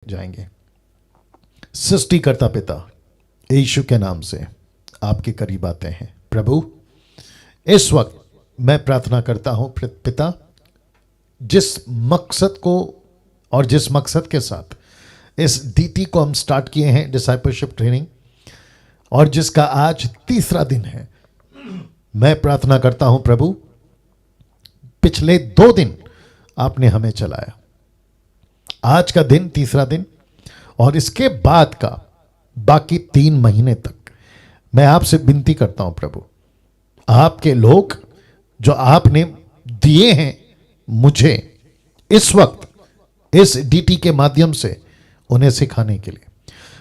जाएंगे। सृष्टिकर्ता पिता यीशु के नाम से आपके करीब आते हैं। प्रभु, इस वक्त मैं प्रार्थना करता हूं पिता, जिस मकसद को और जिस मकसद के साथ इस डीटी को हम स्टार्ट किए हैं, डिसाइपलशिप ट्रेनिंग, और जिसका आज तीसरा दिन है, मैं प्रार्थना करता हूं प्रभु, पिछले 2 दिन आपने हमें चलाया, आज का दिन तीसरा दिन, और इसके बाद का बाकी 3 महीने तक मैं आपसे विनती करता हूं प्रभु, आपके लोग जो आपने दिए हैं मुझे इस वक्त इस डीटी के माध्यम से उन्हें सिखाने के लिए,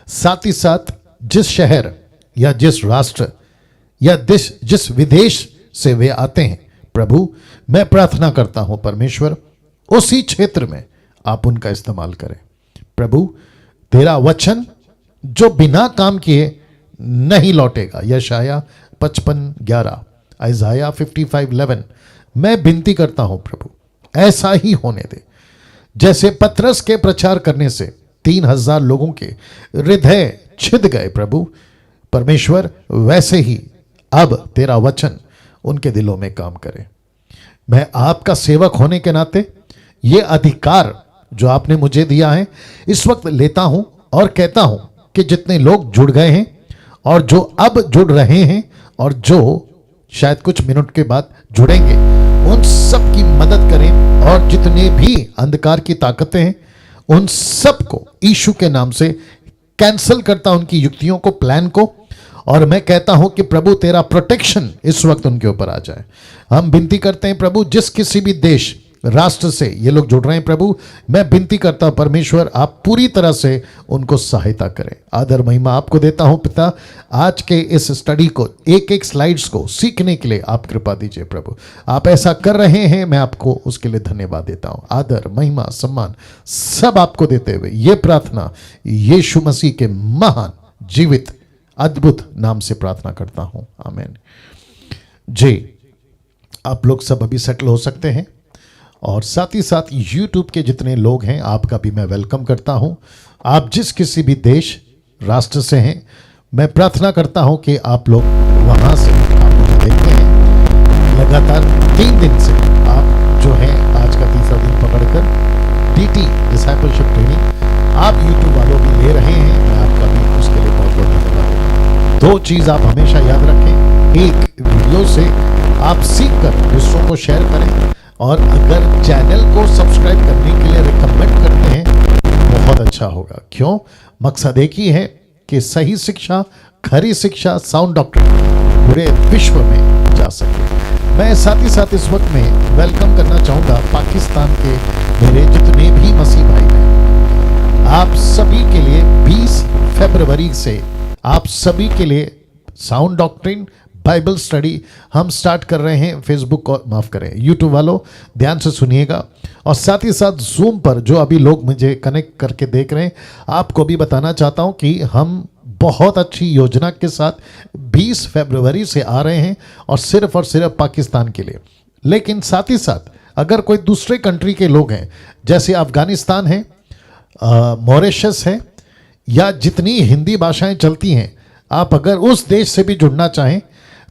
साथ ही साथ जिस शहर या जिस राष्ट्र या जिस विदेश से वे आते हैं प्रभु, मैं प्रार्थना करता हूं परमेश्वर, उसी क्षेत्र में आप उनका इस्तेमाल करें। प्रभु, तेरा वचन जो बिना काम किए नहीं लौटेगा, यशाया 55:11, आइज़ाया 55:11, मैं विनती करता हूं प्रभु, ऐसा ही होने दे। जैसे पतरस के प्रचार करने से 3000 लोगों के हृदय छिद गए प्रभु परमेश्वर, वैसे ही अब तेरा वचन उनके दिलों में काम करे। मैं आपका सेवक होने के नाते ये अधिकार जो आपने मुझे दिया है इस वक्त लेता हूं और कहता हूं कि जितने लोग जुड़ गए हैं और जो अब जुड़ रहे हैं और जो शायद कुछ मिनट के बाद जुड़ेंगे, उन सब की मदद करें, और जितने भी अंधकार की ताकतें हैं उन सब को यीशु के नाम से कैंसिल करता, उनकी युक्तियों को, प्लान को, और मैं कहता हूं कि प्रभु तेरा प्रोटेक्शन इस वक्त उनके ऊपर आ जाए। हम विनती करते हैं प्रभु, जिस किसी भी देश राष्ट्र से ये लोग जुड़ रहे हैं प्रभु, मैं विनती करता हूं परमेश्वर, आप पूरी तरह से उनको सहायता करें। आदर महिमा आपको देता हूं पिता, आज के इस स्टडी को, एक एक स्लाइड्स को सीखने के लिए आप कृपा दीजिए प्रभु। आप ऐसा कर रहे हैं, मैं आपको उसके लिए धन्यवाद देता हूं। आदर महिमा सम्मान सब आपको देते हुए ये प्रार्थना यीशु मसीह के महान जीवित अद्भुत नाम से प्रार्थना करता हूं, आमीन। जी, आप लोग सब अभी सेटल हो सकते हैं, और साथ ही साथ YouTube के जितने लोग हैं आपका भी मैं वेलकम करता हूं। आप जिस किसी भी देश राष्ट्र से हैं, मैं प्रार्थना करता हूं कि आप लोग वहां से आप मुझे देखते हैं। लगातार 3 दिन से आप जो हैं, आज का तीसरा दिन पकड़कर डीटी डिसाइपलशिप ट्रेनिंग आप YouTube वालों भी ले रहे हैं, मैं आपका भी उसके लिए बहुत बहुत धन्यवाद। 2 चीज़ आप हमेशा याद रखें, एक, वीडियो से आप सीख कर दूसरों को शेयर करें, और अगर चैनल को सब्सक्राइब करने के लिए रिकमेंड करते हैं बहुत अच्छा होगा। क्यों? मकसद एक ही है कि सही शिक्षा, खरी शिक्षा, साउंड डॉक्ट्रिन पूरे विश्व में जा सके। मैं साथ ही साथ इस वक्त में वेलकम करना चाहूँगा पाकिस्तान के मेरे जितने भी मसीह भाई हैं, आप सभी के लिए 20 फरवरी से आप सभी के लिए साउंड डॉक्ट्रिन बाइबल स्टडी हम स्टार्ट कर रहे हैं। फेसबुक और माफ़ करें यूट्यूब वालों, ध्यान से सुनिएगा, और साथ ही साथ जूम पर जो अभी लोग मुझे कनेक्ट करके देख रहे हैं, आपको भी बताना चाहता हूं कि हम बहुत अच्छी योजना के साथ 20 फरवरी से आ रहे हैं, और सिर्फ पाकिस्तान के लिए। लेकिन साथ ही साथ अगर कोई दूसरे कंट्री के लोग हैं, जैसे अफगानिस्तान है, मॉरिशस है, या जितनी हिंदी भाषाएं चलती हैं, आप अगर उस देश से भी जुड़ना चाहें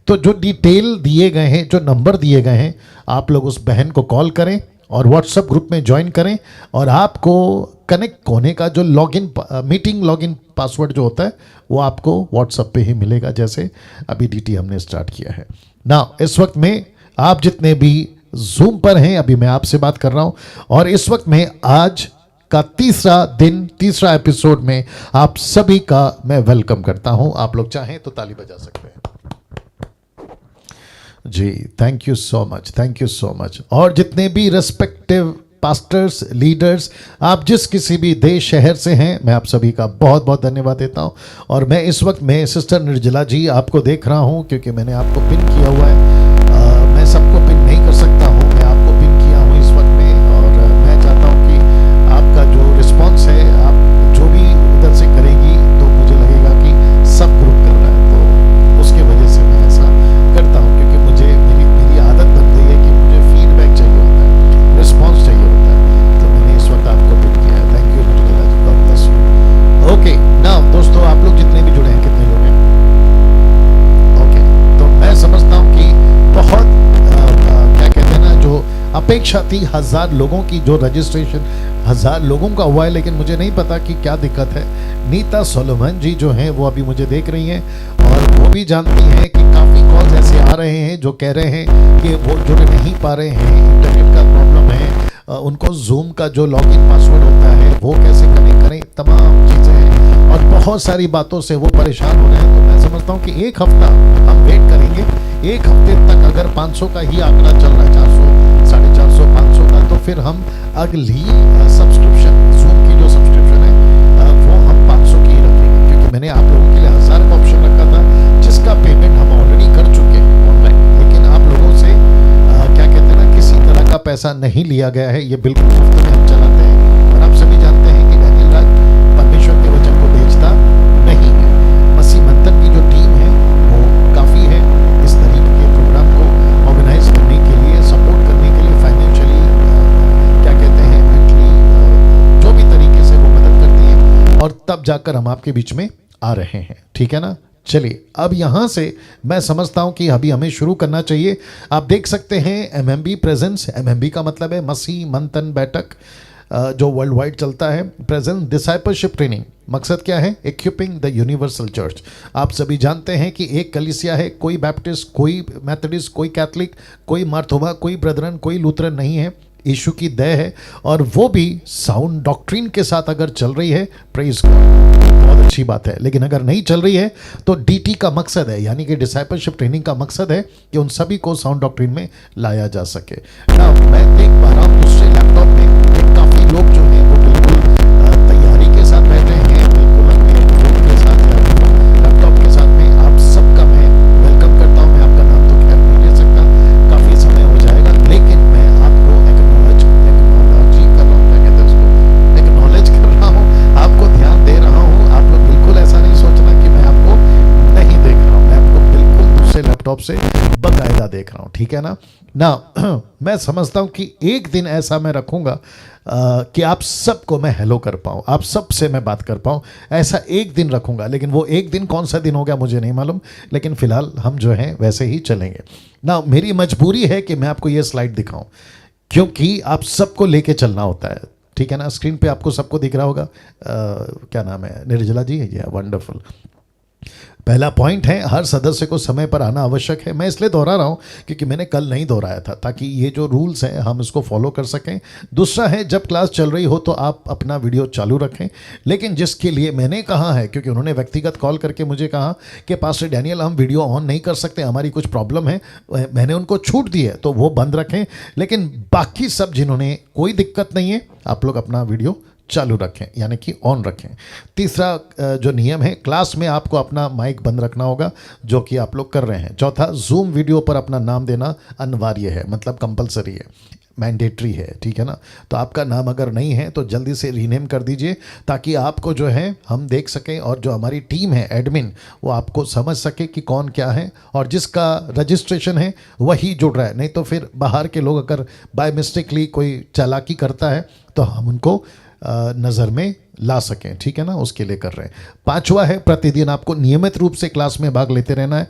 तो जो डिटेल दिए गए हैं, जो नंबर दिए गए हैं, आप लोग उस बहन को कॉल करें और व्हाट्सएप ग्रुप में ज्वाइन करें, और आपको कनेक्ट होने का जो लॉगिन मीटिंग लॉगिन पासवर्ड जो होता है वो आपको व्हाट्सएप पे ही मिलेगा, जैसे अभी डीटी हमने स्टार्ट किया है ना। इस वक्त में आप जितने भी जूम पर हैं, अभी मैं आपसे बात कर रहा हूँ, और इस वक्त में आज का तीसरा दिन, तीसरा एपिसोड में आप सभी का मैं वेलकम करता हूँ। आप लोग चाहें तो ताली बजा सकते हैं जी। Thank you so much, thank you so much. और जितने भी रेस्पेक्टिव पास्टर्स, लीडर्स, आप जिस किसी भी देश शहर से हैं, मैं आप सभी का बहुत बहुत धन्यवाद देता हूं। और मैं इस वक्त में सिस्टर निर्जला जी आपको देख रहा हूं, क्योंकि मैंने आपको पिन किया हुआ है। मैं सबको पिन नहीं कर सकता हूं, मैं आपको पिन किया हूं इस वक्त में, और मैं चाहता हूं कि आपका जो रिस्पॉन्स है, आप जो भी उधर से करेंगी तो मुझे लगेगा कि सब ग्रुप कर रहा है, तो उसके वजह से मैं ऐसा करता हूँ, क्योंकि मुझे मेरी आदत बन गई है कि मुझे फीडबैक चाहिए होता है, रिस्पॉन्स चाहिए होता है, तो मैंने इस वक्त आपको पिन किया है। थैंक यू निर्जला जी, गॉड ब्लेस अपेक्षा थी 1000 लोगों की, जो रजिस्ट्रेशन 1000 लोगों का हुआ है, लेकिन मुझे नहीं पता कि क्या दिक्कत है। नीता सोलोमन जी जो हैं वो अभी मुझे देख रही हैं और वो भी जानती हैं कि काफ़ी कॉल्स ऐसे आ रहे हैं जो कह रहे हैं कि वो जुड़ नहीं पा रहे हैं, इंटरनेट का प्रॉब्लम है, उनको जूम का जो लॉगिन पासवर्ड होता है वो कैसे कनेक्ट करें, तमाम चीज़ें हैं और बहुत सारी बातों से वो परेशान हो रहे हैं। तो मैं समझता हूँ कि एक हफ्ता हम वेट करेंगे। एक हफ्ते तक अगर 500 का ही आंकड़ा चल रहा है, 400, 450, 500 का, तो फिर हम अगली सब्सक्रिप्शन, जूम की जो सब्सक्रिप्शन है वो हम 500 की ही रखेंगे, क्योंकि मैंने आप लोगों के लिए 1000 का ऑप्शन रखा था जिसका पेमेंट हम ऑलरेडी कर चुके हैं ऑनलाइन, लेकिन आप लोगों से क्या कहते हैं ना, किसी तरह का पैसा नहीं लिया गया है। ये बिल्कुल मुफ्त में हम चलाते हैं और आप सभी जानते हैं कि डैनियल राज परमेश्वर के वचन को बेचता नहीं है। मसीह मंथन की जो टीम है वो काफ़ी है इस तरीके के प्रोग्राम को ऑर्गेनाइज करने के लिए, सपोर्ट करने के लिए, फाइनेंशियली क्या कहते हैं, मेंटली, जो भी तरीके से वो मदद करती है और तब जाकर हम आपके बीच में आ रहे हैं। ठीक है ना। चलिए अब यहाँ से मैं समझता हूँ कि अभी हमें शुरू करना चाहिए। आप देख सकते हैं एमएमबी प्रेजेंस, एमएमबी का मतलब है मसीह मंथन बैठक, जो वर्ल्ड वाइड चलता है। प्रेजेंस डिसाइपलशिप ट्रेनिंग, मकसद क्या है? Equipping the universal church. आप सभी जानते हैं कि एक कलीसिया है, कोई बैप्टिस्ट, कोई मैथोडिस्ट, कोई कैथलिक, कोई मार्थोमा, कोई ब्रदरन, कोई लूथरन नहीं है। यीशु की दया है और वो भी साउंड डॉक्ट्रिन के साथ अगर चल रही है, प्रेज गॉड, बहुत अच्छी बात है। लेकिन अगर नहीं चल रही है तो डीटी का मकसद है, यानी कि डिसाइपलशिप ट्रेनिंग का मकसद है कि उन सभी को साउंड डॉक्ट्रिन में लाया जा सके। मैं देख पा रहा हूँ दूसरे लैपटॉप में काफ़ी लोग जो हैं वो बिल्कुल तैयारी के साथ बैठे हैं, बिल्कुल अपने फोन के साथ या लैपटॉप के साथ में। आप सबका मैं वेलकम करता हूँ। मैं आपका नाम तो खैर नहीं ले सकता, काफ़ी समय हो जाएगा, लेकिन मैं आपको एक्नॉलेज कर रहा हूँ, क्या कहते हैं उसको, एक्नॉलेज कर रहा हूँ, आपको ध्यान दे रहा हूँ। आप लोग बिल्कुल ऐसा नहीं सोचना कि मैं आपको नहीं देख रहा हूँ, मैं आपको बिल्कुल दूसरे लैपटॉप से बाकायदा देख रहा हूँ। ठीक है ना। मैं समझता हूँ कि एक दिन ऐसा मैं रखूँगा कि आप सबको मैं हेलो कर पाऊँ, आप सबसे मैं बात कर पाऊँ, ऐसा एक दिन रखूँगा। लेकिन वो एक दिन कौन सा दिन हो गया मुझे नहीं मालूम, लेकिन फ़िलहाल हम जो हैं वैसे ही चलेंगे ना। मेरी मजबूरी है कि मैं आपको ये स्लाइड दिखाऊँ, क्योंकि आप सबको लेके चलना होता है। ठीक है ना। स्क्रीन पे आपको सबको दिख रहा होगा। क्या नाम है? निर्जला जी है। वंडरफुल। पहला पॉइंट है, हर सदस्य को समय पर आना आवश्यक है। मैं इसलिए दोहरा रहा हूँ क्योंकि मैंने कल नहीं दोहराया था, ताकि ये जो रूल्स हैं हम इसको फॉलो कर सकें। दूसरा है, जब क्लास चल रही हो तो आप अपना वीडियो चालू रखें, लेकिन जिसके लिए मैंने कहा है, क्योंकि उन्होंने व्यक्तिगत कॉल करके मुझे कहा कि पास्टर डैनियल हम वीडियो ऑन नहीं कर सकते, हमारी कुछ प्रॉब्लम है, मैंने उनको छूट दी है, तो वो बंद रखें। लेकिन बाकी सब जिन्होंने कोई दिक्कत नहीं है, आप लोग अपना वीडियो चालू रखें, यानी कि ऑन रखें। तीसरा जो नियम है, क्लास में आपको अपना माइक बंद रखना होगा, जो कि आप लोग कर रहे हैं। चौथा, जूम वीडियो पर अपना नाम देना अनिवार्य है, मतलब कंपलसरी है, मैंडेटरी है। ठीक है ना। तो आपका नाम अगर नहीं है तो जल्दी से रीनेम कर दीजिए, ताकि आपको जो है हम देख सकें और जो हमारी टीम है एडमिन वो आपको समझ सके कि कौन क्या है, और जिसका रजिस्ट्रेशन है वही जुड़ रहा है। नहीं तो फिर बाहर के लोग अगर बाय मिस्टेकली कोई चालाकी करता है तो हम उनको नज़र में ला सकें। ठीक है ना, उसके लिए कर रहे हैं। पांचवा है, प्रतिदिन आपको नियमित रूप से क्लास में भाग लेते रहना है।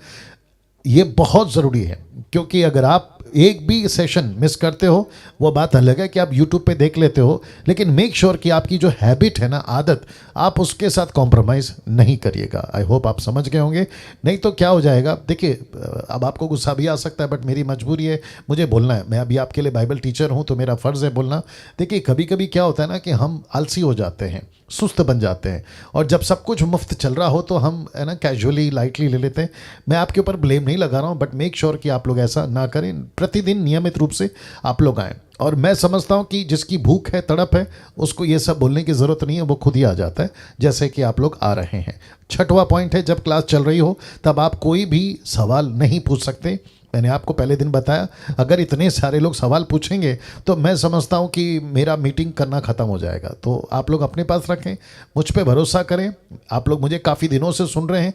ये बहुत ज़रूरी है, क्योंकि अगर आप एक भी सेशन मिस करते हो, वो बात अलग है कि आप YouTube पे देख लेते हो, लेकिन मेक श्योर कि आपकी जो हैबिट है ना, आदत, आप उसके साथ कॉम्प्रोमाइज़ नहीं करिएगा। आई होप आप समझ गए होंगे। नहीं तो क्या हो जाएगा, देखिए अब आपको गुस्सा भी आ सकता है, बट मेरी मजबूरी है, मुझे बोलना है। मैं अभी आपके लिए बाइबल टीचर हूँ तो मेरा फ़र्ज़ है बोलना। देखिए कभी कभी क्या होता है ना कि हम आलसी हो जाते हैं, सुस्त बन जाते हैं, और जब सब कुछ मुफ्त चल रहा हो तो हम है ना कैजुअली, लाइटली ले लेते हैं। मैं आपके ऊपर ब्लेम नहीं लगा रहा हूँ, बट मेक श्योर कि आप लोग ऐसा ना करें। प्रतिदिन नियमित रूप से आप लोग आएँ। और मैं समझता हूँ कि जिसकी भूख है, तड़प है, उसको ये सब बोलने की ज़रूरत नहीं है, वो खुद ही आ जाता है, जैसे कि आप लोग आ रहे हैं। छठवां पॉइंट है, जब क्लास चल रही हो तब आप कोई भी सवाल नहीं पूछ सकते। मैंने आपको पहले दिन बताया, अगर इतने सारे लोग सवाल पूछेंगे तो मैं समझता हूँ कि मेरा मीटिंग करना ख़त्म हो जाएगा। तो आप लोग अपने पास रखें, मुझ पे भरोसा करें। आप लोग मुझे काफ़ी दिनों से सुन रहे हैं।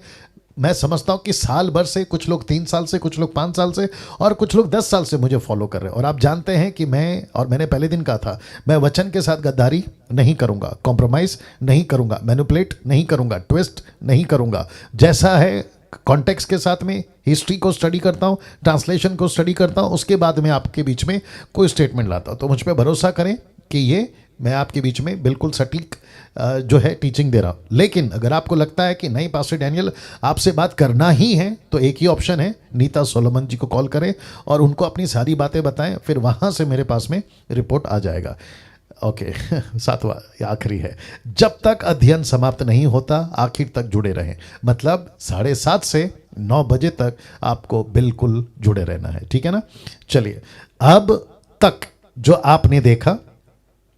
मैं समझता हूँ कि साल भर से, कुछ लोग 3 साल से, कुछ लोग 5 साल से, और कुछ लोग 10 साल से मुझे फॉलो कर रहे हैं। और आप जानते हैं कि मैंने पहले दिन कहा था, मैं वचन के साथ गद्दारी नहीं करूँगा, कॉम्प्रोमाइज़ नहीं करूँगा, मैनिपुलेट नहीं करूँगा, ट्विस्ट नहीं करूँगा। जैसा है कॉन्टेक्स्ट के साथ में हिस्ट्री को स्टडी करता हूँ, ट्रांसलेशन को स्टडी करता हूँ, उसके बाद में आपके बीच में कोई स्टेटमेंट लाता हूँ। तो मुझ पर भरोसा करें कि ये मैं आपके बीच में बिल्कुल सटीक जो है टीचिंग दे रहा हूँ। लेकिन अगर आपको लगता है कि नहीं पास्टर डैनियल आपसे बात करना ही है, तो एक ही ऑप्शन है, नीता सोलोमन जी को कॉल करें और उनको अपनी सारी बातें बताएं, फिर वहाँ से मेरे पास में रिपोर्ट आ जाएगा। ओके सातवां आखिरी है, जब तक अध्ययन समाप्त नहीं होता आखिर तक जुड़े रहें। मतलब 7:30 से 9 बजे तक आपको बिल्कुल जुड़े रहना है, ठीक है ना। चलिए, अब तक जो आपने देखा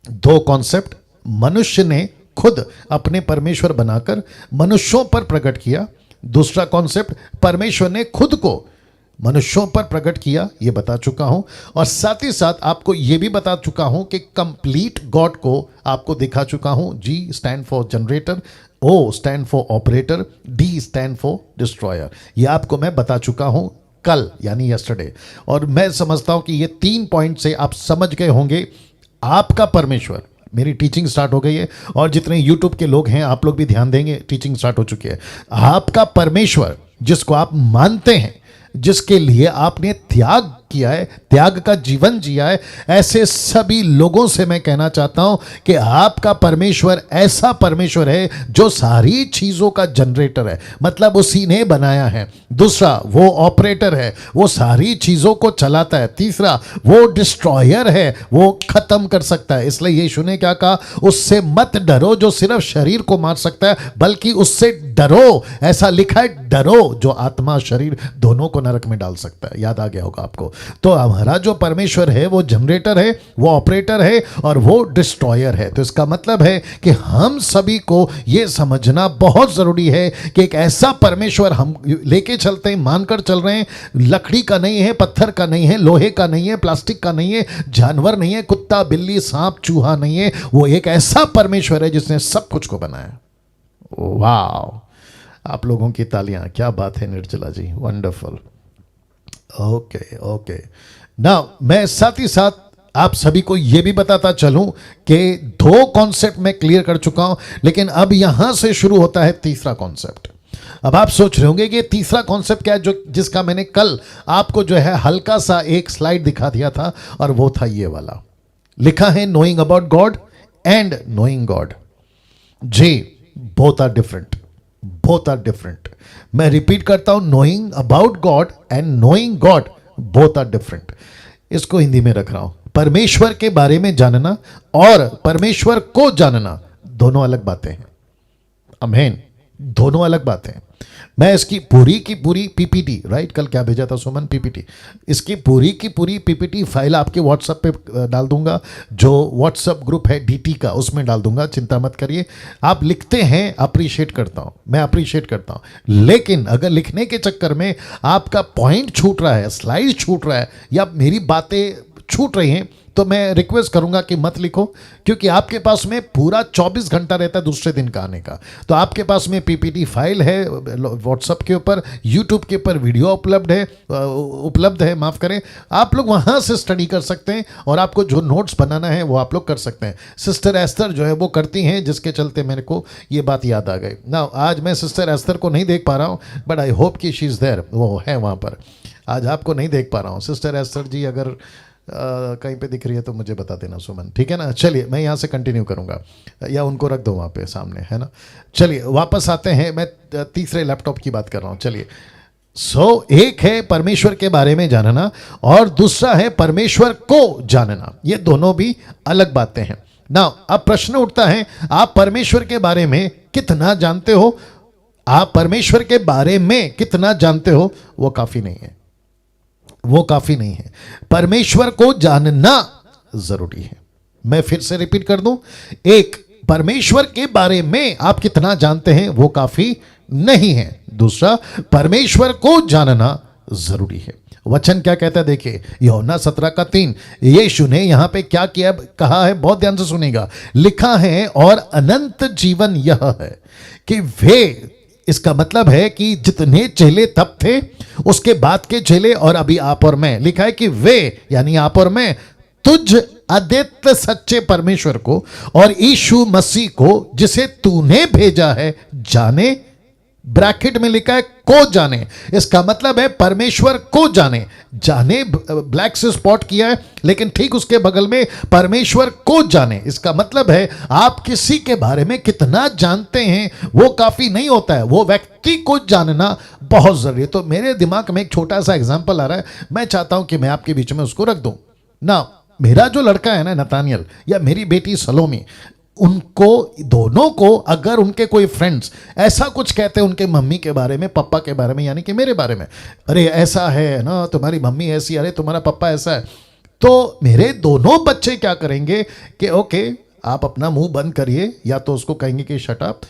2 कॉन्सेप्ट, मनुष्य ने खुद अपने परमेश्वर बनाकर मनुष्यों पर प्रकट किया। दूसरा कॉन्सेप्ट, परमेश्वर ने खुद को मनुष्यों पर प्रकट किया, ये बता चुका हूं। और साथ ही साथ आपको ये भी बता चुका हूं कि कंप्लीट गॉड को आपको दिखा चुका हूं। G stand for generator, O stand for operator, D stand for destroyer. ये आपको मैं बता चुका हूं कल, यानी यस्टरडे। और मैं समझता हूं कि ये 3 पॉइंट से आप समझ गए होंगे आपका परमेश्वर। मेरी टीचिंग स्टार्ट हो गई है और जितने यूट्यूब के लोग हैं आप लोग भी ध्यान देंगे, टीचिंग स्टार्ट हो चुकी है। आपका परमेश्वर जिसको आप मानते हैं, जिसके लिए आपने त्याग किया है, त्याग का जीवन जिया है, ऐसे सभी लोगों से मैं कहना चाहता हूं कि आपका परमेश्वर ऐसा परमेश्वर है जो सारी चीजों का जनरेटर है, मतलब उसी ने बनाया है। दूसरा, वो ऑपरेटर है, वो सारी चीजों को चलाता है। तीसरा, वो डिस्ट्रॉयर है, वो खत्म कर सकता है। इसलिए यीशु ने क्या कहा, उससे मत डरो जो सिर्फ शरीर को मार सकता है, बल्कि उससे डरो, ऐसा लिखा है, डरो जो आत्मा शरीर दोनों को नरक में डाल सकता है। याद आ गया होगा आपको। तो हमारा जो परमेश्वर है वो जनरेटर है, वो ऑपरेटर है और वो डिस्ट्रॉयर है। तो इसका मतलब है कि हम सभी को यह समझना बहुत जरूरी है कि एक ऐसा परमेश्वर हम लेके चलते हैं, मानकर चल रहे हैं, लकड़ी का नहीं है, पत्थर का नहीं है, लोहे का नहीं है, प्लास्टिक का नहीं है, जानवर नहीं है, कुत्ता बिल्ली सांप चूहा नहीं है। वो एक ऐसा परमेश्वर है जिसने सब कुछ को बनाया। वाह, आप लोगों की तालियां, क्या बात है निर्जला जी, वंडरफुल। ओके नाउ मैं साथ ही साथ आप सभी को यह भी बताता चलूं कि 2 कॉन्सेप्ट मैं क्लियर कर चुका हूं, लेकिन अब यहां से शुरू होता है तीसरा कॉन्सेप्ट। अब आप सोच रहे होंगे कि तीसरा कॉन्सेप्ट क्या है, जो जिसका मैंने कल आपको जो है हल्का सा एक स्लाइड दिखा दिया था, और वो था ये वाला, लिखा है knowing about God and knowing God. जी, both are different, both are different. मैं रिपीट करता हूं, knowing about God and knowing God both are different. इसको हिंदी में रख रहा हूं, परमेश्वर के बारे में जानना और परमेश्वर को जानना दोनों अलग बातें हैं। आमीन, दोनों अलग बातें हैं। मैं इसकी पूरी की पूरी पीपीटी, राइट, कल क्या भेजा था सुमन, पीपीटी, इसकी पूरी की पूरी पीपीटी फाइल आपके व्हाट्सएप पे डाल दूंगा। जो व्हाट्सएप ग्रुप है डीटी का, उसमें डाल दूंगा, चिंता मत करिए। आप लिखते हैं, अप्रिशिएट करता हूं, मैं अप्रिशिएट करता हूं। लेकिन अगर लिखने के चक्कर में आपका पॉइंट छूट रहा है, स्लाइड छूट रहा है, या मेरी बातें छूट रही हैं, तो मैं रिक्वेस्ट करूंगा कि मत लिखो, क्योंकि आपके पास में पूरा 24 घंटा रहता है दूसरे दिन का आने का। तो आपके पास में पीपीटी फाइल है व्हाट्सएप के ऊपर, यूट्यूब के ऊपर वीडियो उपलब्ध है, माफ करें, आप लोग वहां से स्टडी कर सकते हैं, और आपको जो नोट्स बनाना है वो आप लोग कर सकते हैं। सिस्टर एस्थर जो है वो करती हैं, जिसके चलते मेरे को ये बात याद आ गई ना। आज मैं सिस्टर एस्थर को नहीं देख पा रहा हूँ, बट आई होप कि शी इज़ देयर, वो है वहाँ पर। आज आपको नहीं देख पा रहा हूँ। सिस्टर एस्थर जी अगर कहीं पे दिख रही है तो मुझे बता देना सुमन, ठीक है ना। चलिए, मैं यहाँ से कंटिन्यू करूँगा, या उनको रख दो वहाँ पे सामने, है ना। चलिए वापस आते हैं, मैं तीसरे लैपटॉप की बात कर रहा हूँ। चलिए, एक है परमेश्वर के बारे में जानना और दूसरा है परमेश्वर को जानना। ये दोनों भी अलग बातें हैं ना। अब प्रश्न उठता है, आप परमेश्वर के बारे में कितना जानते हो? आप परमेश्वर के बारे में कितना जानते हो वो काफी नहीं है, वो काफी नहीं है। परमेश्वर को जानना जरूरी है। मैं फिर से रिपीट कर दूं, एक, परमेश्वर के बारे में आप कितना जानते हैं वो काफी नहीं है। दूसरा, परमेश्वर को जानना जरूरी है। वचन क्या कहता है देखिए, यूहन्ना 17:3। यीशु ने यहां पे क्या किया, कहा है, बहुत ध्यान से सुनेगा। लिखा है, और अनंत जीवन यह है कि वे, इसका मतलब है कि जितने चेले तब थे, उसके बाद के चेले, और अभी आप और मैं, लिखा है कि वे यानी आप और मैं तुझ अद्वितीय सच्चे परमेश्वर को और यीशु मसीह को जिसे तूने भेजा है जाने ब्रैकेट में लिखा है को जाने, इसका मतलब है परमेश्वर को जाने। जाने ब्लैक से स्पॉट किया है, लेकिन ठीक उसके बगल में परमेश्वर को जाने, इसका मतलब है आप किसी के बारे में कितना जानते हैं वो काफी नहीं होता है, वो व्यक्ति को जानना बहुत जरूरी है। तो मेरे दिमाग में एक छोटा सा एग्जांपल आ रहा है, मैं चाहता हूं कि मैं आपके बीच में उसको रख दूं ना। मेरा जो लड़का है ना नतानियल, या मेरी बेटी सलोमी, उनको दोनों को अगर उनके कोई फ्रेंड्स ऐसा कुछ कहते हैं उनके मम्मी के बारे में, पापा के बारे में, यानी कि मेरे बारे में, अरे ऐसा है ना, तुम्हारी मम्मी ऐसी, अरे तुम्हारा पापा ऐसा है, तो मेरे दोनों बच्चे क्या करेंगे कि ओके आप अपना मुंह बंद करिए, या तो उसको कहेंगे कि शट अप।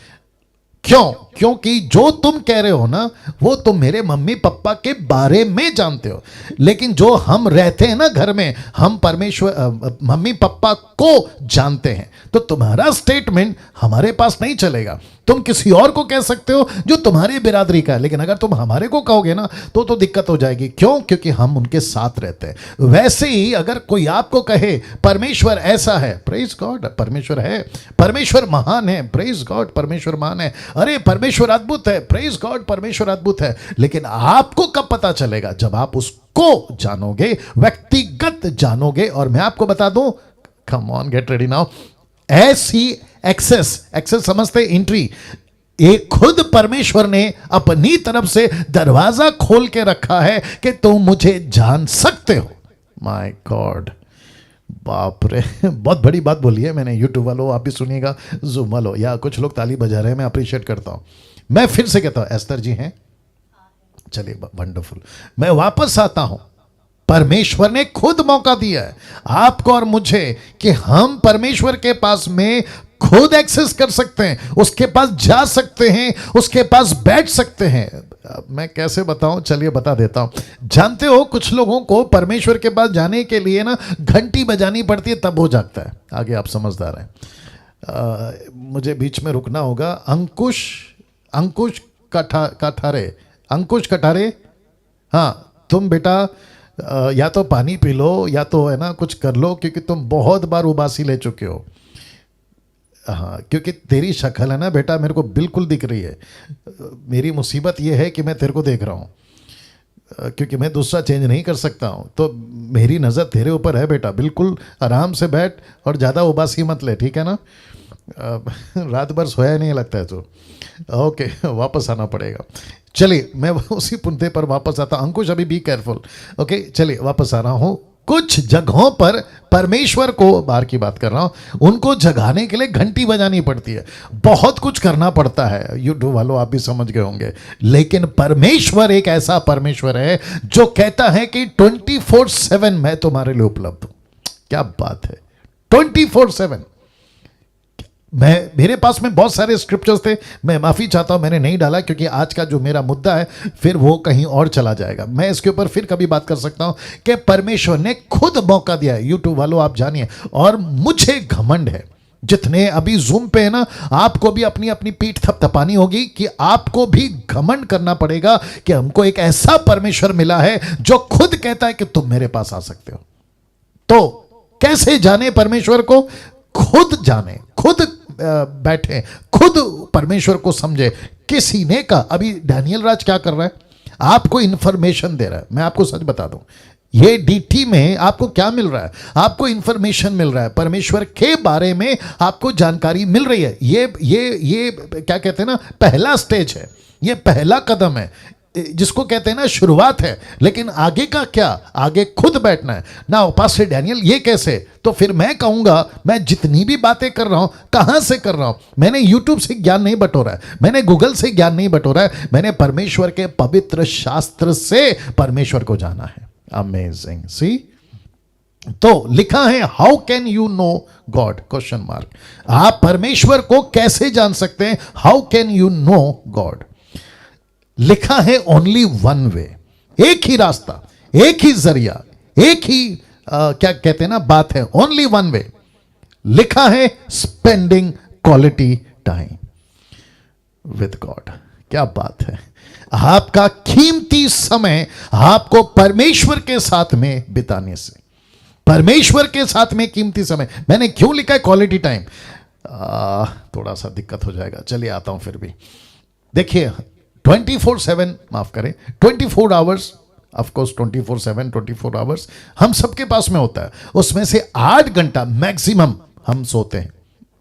क्यों? क्योंकि जो तुम कह रहे हो ना वो तुम मेरे मम्मी पापा के बारे में जानते हो, लेकिन जो हम रहते हैं ना घर में, हम परमेश्वर मम्मी पापा को जानते हैं, तो तुम्हारा स्टेटमेंट हमारे पास नहीं चलेगा। तुम किसी और को कह सकते हो जो तुम्हारी बिरादरी का है, लेकिन अगर तुम हमारे को कहोगे ना तो दिक्कत हो जाएगी। क्यों? क्योंकि हम उनके साथ रहते हैं। वैसे ही अगर कोई आपको कहे परमेश्वर ऐसा है, प्रेज गॉड, परमेश्वर है, परमेश्वर महान है, प्रेज गॉड, परमेश्वर महान है, अरे परमेश्वर अद्भुत है, प्रेज गॉड, परमेश्वर अद्भुत है, लेकिन आपको कब पता चलेगा? जब आप उसको जानोगे, व्यक्तिगत जानोगे। और मैं आपको बता दूं, come on get ready now, ऐसी एक्सेस समझते, एंट्री, एक खुद परमेश्वर ने अपनी तरफ से दरवाजा खोल के रखा है कि तुम मुझे जान सकते हो। माय गॉड, बाप रे, बहुत बड़ी बात बोली है मैंने। यूट्यूब वालों आप भी सुनिएगा, जूम वालों, या कुछ लोग ताली बजा रहे हैं, मैं अप्रिशिएट करता हूं। मैं फिर से कहता हूं, एस्तर जी हैं, चलिए वंडरफुल। मैं वापस आता हूं, परमेश्वर ने खुद मौका दिया है आपको और मुझे कि हम परमेश्वर के पास में खुद एक्सेस कर सकते हैं, उसके पास जा सकते हैं, उसके पास बैठ सकते हैं। मैं कैसे बताऊं, चलिए बता देता हूं। जानते हो कुछ लोगों को परमेश्वर के पास जाने के लिए ना घंटी बजानी पड़ती है, तब हो जाता है। आगे आप समझदार हैं। मुझे बीच में रुकना होगा। अंकुश कठारे, हाँ तुम बेटा या तो पानी पी लो या तो है ना कुछ कर लो, क्योंकि तुम बहुत बार उबासी ले चुके हो। हाँ, क्योंकि तेरी शक्ल है ना बेटा मेरे को बिल्कुल दिख रही है। मेरी मुसीबत ये है कि मैं तेरे को देख रहा हूँ, क्योंकि मैं दूसरा चेंज नहीं कर सकता हूँ, तो मेरी नज़र तेरे ऊपर है बेटा। बिल्कुल आराम से बैठ और ज़्यादा उबासी मत ले, ठीक है ना? रात भर सोया नहीं लगता है तो ओके, वापस आना पड़ेगा। चलिए मैं उसी पुनते पर वापस आता हूं। अंकुश अभी बी केयरफुल, ओके चलिए वापस आ रहा हूं। कुछ जगहों पर परमेश्वर को, बाहर की बात कर रहा हूं, उनको जगाने के लिए घंटी बजानी पड़ती है, बहुत कुछ करना पड़ता है। यूट्यूब वालों आप भी समझ गए होंगे, लेकिन परमेश्वर एक ऐसा परमेश्वर है जो कहता है कि 24/7 मैं तुम्हारे लिए उपलब्ध हूं। क्या बात है, 24/7। मेरे पास में बहुत सारे स्क्रिप्चर्स थे, मैं माफ़ी चाहता हूं मैंने नहीं डाला, क्योंकि आज का जो मेरा मुद्दा है फिर वो कहीं और चला जाएगा। मैं इसके ऊपर फिर कभी बात कर सकता हूं कि परमेश्वर ने खुद मौका दिया है। यूट्यूब वालों आप जानिए, और मुझे घमंड है, जितने अभी जूम पे है ना, आपको भी अपनी अपनी पीठ थपथपानी होगी कि आपको भी घमंड करना पड़ेगा कि हमको एक ऐसा परमेश्वर मिला है जो खुद कहता है कि तुम मेरे पास आ सकते हो। तो कैसे जाने परमेश्वर को? खुद जाने, खुद बैठे, खुद परमेश्वर को समझे। किसी ने कहा, अभी डैनियल राज क्या कर रहा है, आपको इंफॉर्मेशन दे रहा है। मैं आपको सच बता दूं, ये डीटी में आपको क्या मिल रहा है? आपको इंफॉर्मेशन मिल रहा है, परमेश्वर के बारे में आपको जानकारी मिल रही है। ये क्या कहते हैं ना, पहला स्टेज है, ये पहला कदम है, जिसको कहते हैं ना शुरुआत है। लेकिन आगे का क्या? आगे खुद बैठना है ना। पास्टर डैनियल ये कैसे? तो फिर मैं कहूंगा, मैं जितनी भी बातें कर रहा हूं कहां से कर रहा हूं? मैंने यूट्यूब से ज्ञान नहीं बटोरा है, मैंने गूगल से ज्ञान नहीं बटोरा है, मैंने परमेश्वर के पवित्र शास्त्र से परमेश्वर को जाना है। अमेजिंग। सी, तो लिखा है how can you know God, question mark. आप परमेश्वर को कैसे जान सकते हैं? How can you know God? लिखा है ओनली वन वे, एक ही रास्ता, एक ही जरिया, एक ही क्या कहते हैं ना बात है, ओनली वन वे। लिखा है spending quality time with God. क्या बात है, आपका कीमती समय आपको परमेश्वर के साथ में बिताने से, परमेश्वर के साथ में कीमती समय। मैंने क्यों लिखा है क्वालिटी टाइम? थोड़ा सा दिक्कत हो जाएगा, चलिए आता हूं फिर भी। देखिए 24/7, माफ करें, 24 आवर्स, ऑफकोर्स 24/7, 24 आवर्स हम सबके पास में होता है। उसमें से 8 घंटा मैक्सिमम हम सोते हैं।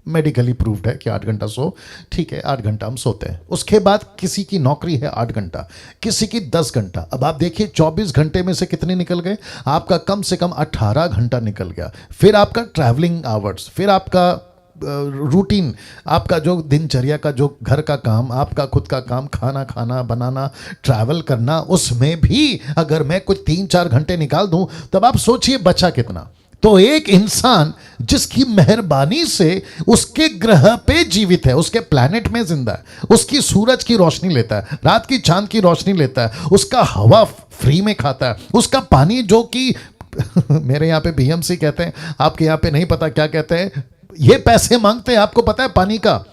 मेडिकली प्रूव्ड है कि 8 घंटा सो, ठीक है, 8 घंटा हम सोते हैं। उसके बाद किसी की नौकरी है 8 घंटा, किसी की 10 घंटा। अब आप देखिए 24 घंटे में से कितने निकल गए? आपका कम से कम 18 घंटा निकल गया। फिर आपका ट्रैवलिंग आवर्स, फिर आपका रूटीन, आपका जो दिनचर्या का जो घर का काम, आपका खुद का काम, खाना खाना, बनाना, ट्रैवल करना, उसमें भी अगर मैं कुछ 3-4 घंटे निकाल दूं, तब आप सोचिए बचा कितना। तो एक इंसान जिसकी मेहरबानी से उसके ग्रह पे जीवित है, उसके प्लैनेट में जिंदा है, उसकी सूरज की रोशनी लेता है, रात की चांद की रोशनी लेता है, उसका हवा फ्री में खाता है, उसका पानी जो कि मेरे यहाँ पे बीएमसी कहते हैं, आपके यहाँ पे नहीं पता क्या कहते हैं, ये पैसे मांगते हैं, आपको पता है पानी का,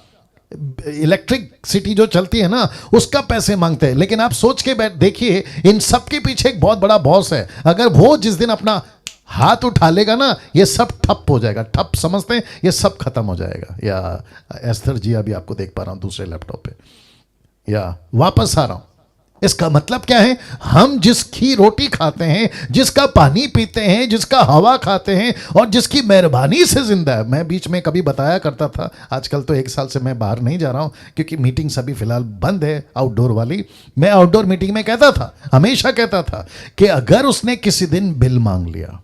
इलेक्ट्रिसिटी जो चलती है ना, उसका पैसे मांगते हैं। लेकिन आप सोच के बैठ देखिए, इन सब के पीछे एक बहुत बड़ा बॉस है। अगर वो जिस दिन अपना हाथ उठा लेगा ना, ये सब ठप हो जाएगा। ठप समझते हैं, ये सब खत्म हो जाएगा। या एस्थर जी अभी आपको देख पा रहा हूं दूसरे लैपटॉप पे, या वापस आ रहा हूं। इसका मतलब क्या है? हम जिसकी रोटी खाते हैं, जिसका पानी पीते हैं, जिसका हवा खाते हैं और जिसकी मेहरबानी से जिंदा है। मैं बीच में कभी बताया करता था, आजकल तो 1 साल से मैं बाहर नहीं जा रहा हूं क्योंकि मीटिंग सभी फिलहाल बंद है आउटडोर वाली। मैं आउटडोर मीटिंग में कहता था, हमेशा कहता था कि अगर उसने किसी दिन बिल मांग लिया,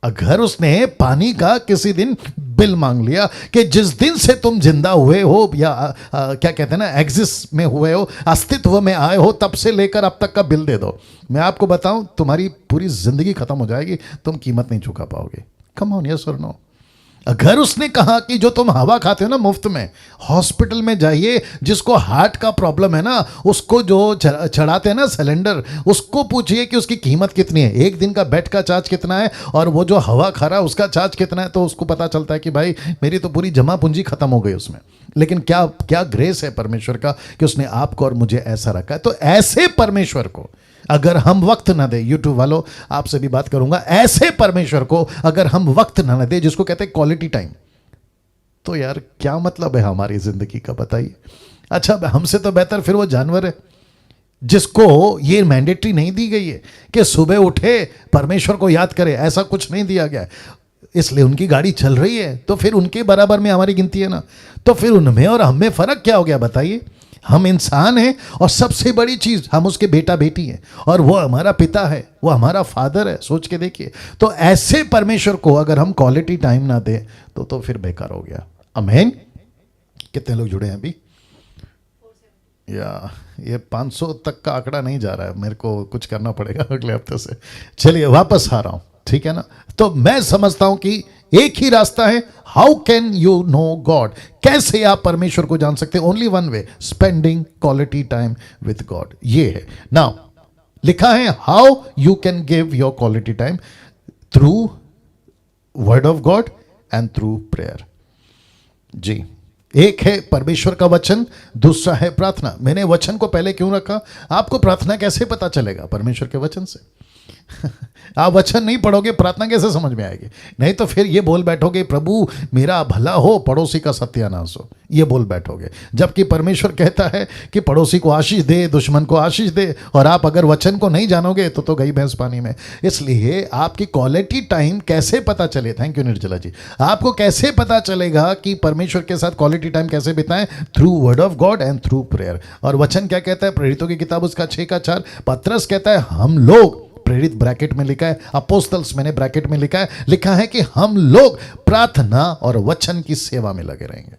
अगर उसने पानी का किसी दिन बिल मांग लिया, कि जिस दिन से तुम जिंदा हुए हो, या क्या कहते हैं ना, एग्जिस्ट में हुए हो, अस्तित्व में आए हो, तब से लेकर अब तक का बिल दे दो, मैं आपको बताऊं तुम्हारी पूरी जिंदगी खत्म हो जाएगी, तुम कीमत नहीं चुका पाओगे। कम ऑन, यस और नो? अगर उसने कहा कि जो तुम हवा खाते हो ना मुफ्त में, हॉस्पिटल में जाइए, जिसको हार्ट का प्रॉब्लम है ना, उसको जो चढ़ाते हैं ना सिलेंडर, उसको पूछिए कि उसकी कीमत कितनी है, 1 दिन का बेड का चार्ज कितना है, और वो जो हवा खा रहा है उसका चार्ज कितना है, तो उसको पता चलता है कि भाई मेरी तो पूरी जमा पूंजी खत्म हो गई उसमें। लेकिन क्या क्या ग्रेस है परमेश्वर का कि उसने आपको और मुझे ऐसा रखा है। तो ऐसे परमेश्वर को अगर हम वक्त ना दे, यूट्यूब वालों आपसे भी बात करूंगा, ऐसे परमेश्वर को अगर हम वक्त ना दे, जिसको कहते हैं क्वालिटी टाइम, तो यार क्या मतलब है हमारी जिंदगी का, बताइए। अच्छा, हमसे तो बेहतर फिर वो जानवर है जिसको ये मैंडेटरी नहीं दी गई है कि सुबह उठे परमेश्वर को याद करे, ऐसा कुछ नहीं दिया गया है। इसलिए उनकी गाड़ी चल रही है, तो फिर उनके बराबर में हमारी गिनती है ना, तो फिर उनमें और हम में फर्क क्या हो गया, बताइए। हम इंसान हैं और सबसे बड़ी चीज हम उसके बेटा बेटी हैं, और वो हमारा पिता है, वो हमारा फादर है। सोच के देखिए। तो ऐसे परमेश्वर को अगर हम क्वालिटी टाइम ना दें तो फिर बेकार हो गया। आमीन। कितने लोग जुड़े हैं अभी? या ये 500 तक का आंकड़ा नहीं जा रहा है, मेरे को कुछ करना पड़ेगा अगले हफ्ते से। चलिए वापस आ रहा हूं, ठीक है ना। तो मैं समझता हूं कि एक ही रास्ता है। How can you know God? कैसे आप परमेश्वर को जान सकते हैं? Only one way, spending quality time with God. ये है। नाउ लिखा है how you can give your quality time, through word of God and through prayer. जी, एक है परमेश्वर का वचन, दूसरा है प्रार्थना। मैंने वचन को पहले क्यों रखा? आपको प्रार्थना कैसे पता चलेगा? परमेश्वर के वचन से। आप वचन नहीं पढ़ोगे, प्रार्थना कैसे समझ में आएगी? नहीं तो फिर ये बोल बैठोगे प्रभु मेरा भला हो, पड़ोसी का सत्यानाश हो, ये बोल बैठोगे। जबकि परमेश्वर कहता है कि पड़ोसी को आशीष दे, दुश्मन को आशीष दे। और आप अगर वचन को नहीं जानोगे तो गई भैंस पानी में। इसलिए आपकी क्वालिटी टाइम कैसे पता चले? थैंक यू निर्जला जी। आपको कैसे पता चलेगा कि परमेश्वर के साथ क्वालिटी टाइम कैसे बिताएं? Through word of God and through prayer. और वचन क्या कहता है? प्रेरितों की किताब उसका 6:4। पत्रस कहता है हम लोग, प्रेरित ब्रैकेट में लिखा है, अपोस्तल्स मैंने ब्रैकेट में लिखा है कि हम लोग प्रार्थना और वचन की सेवा में लगे रहेंगे।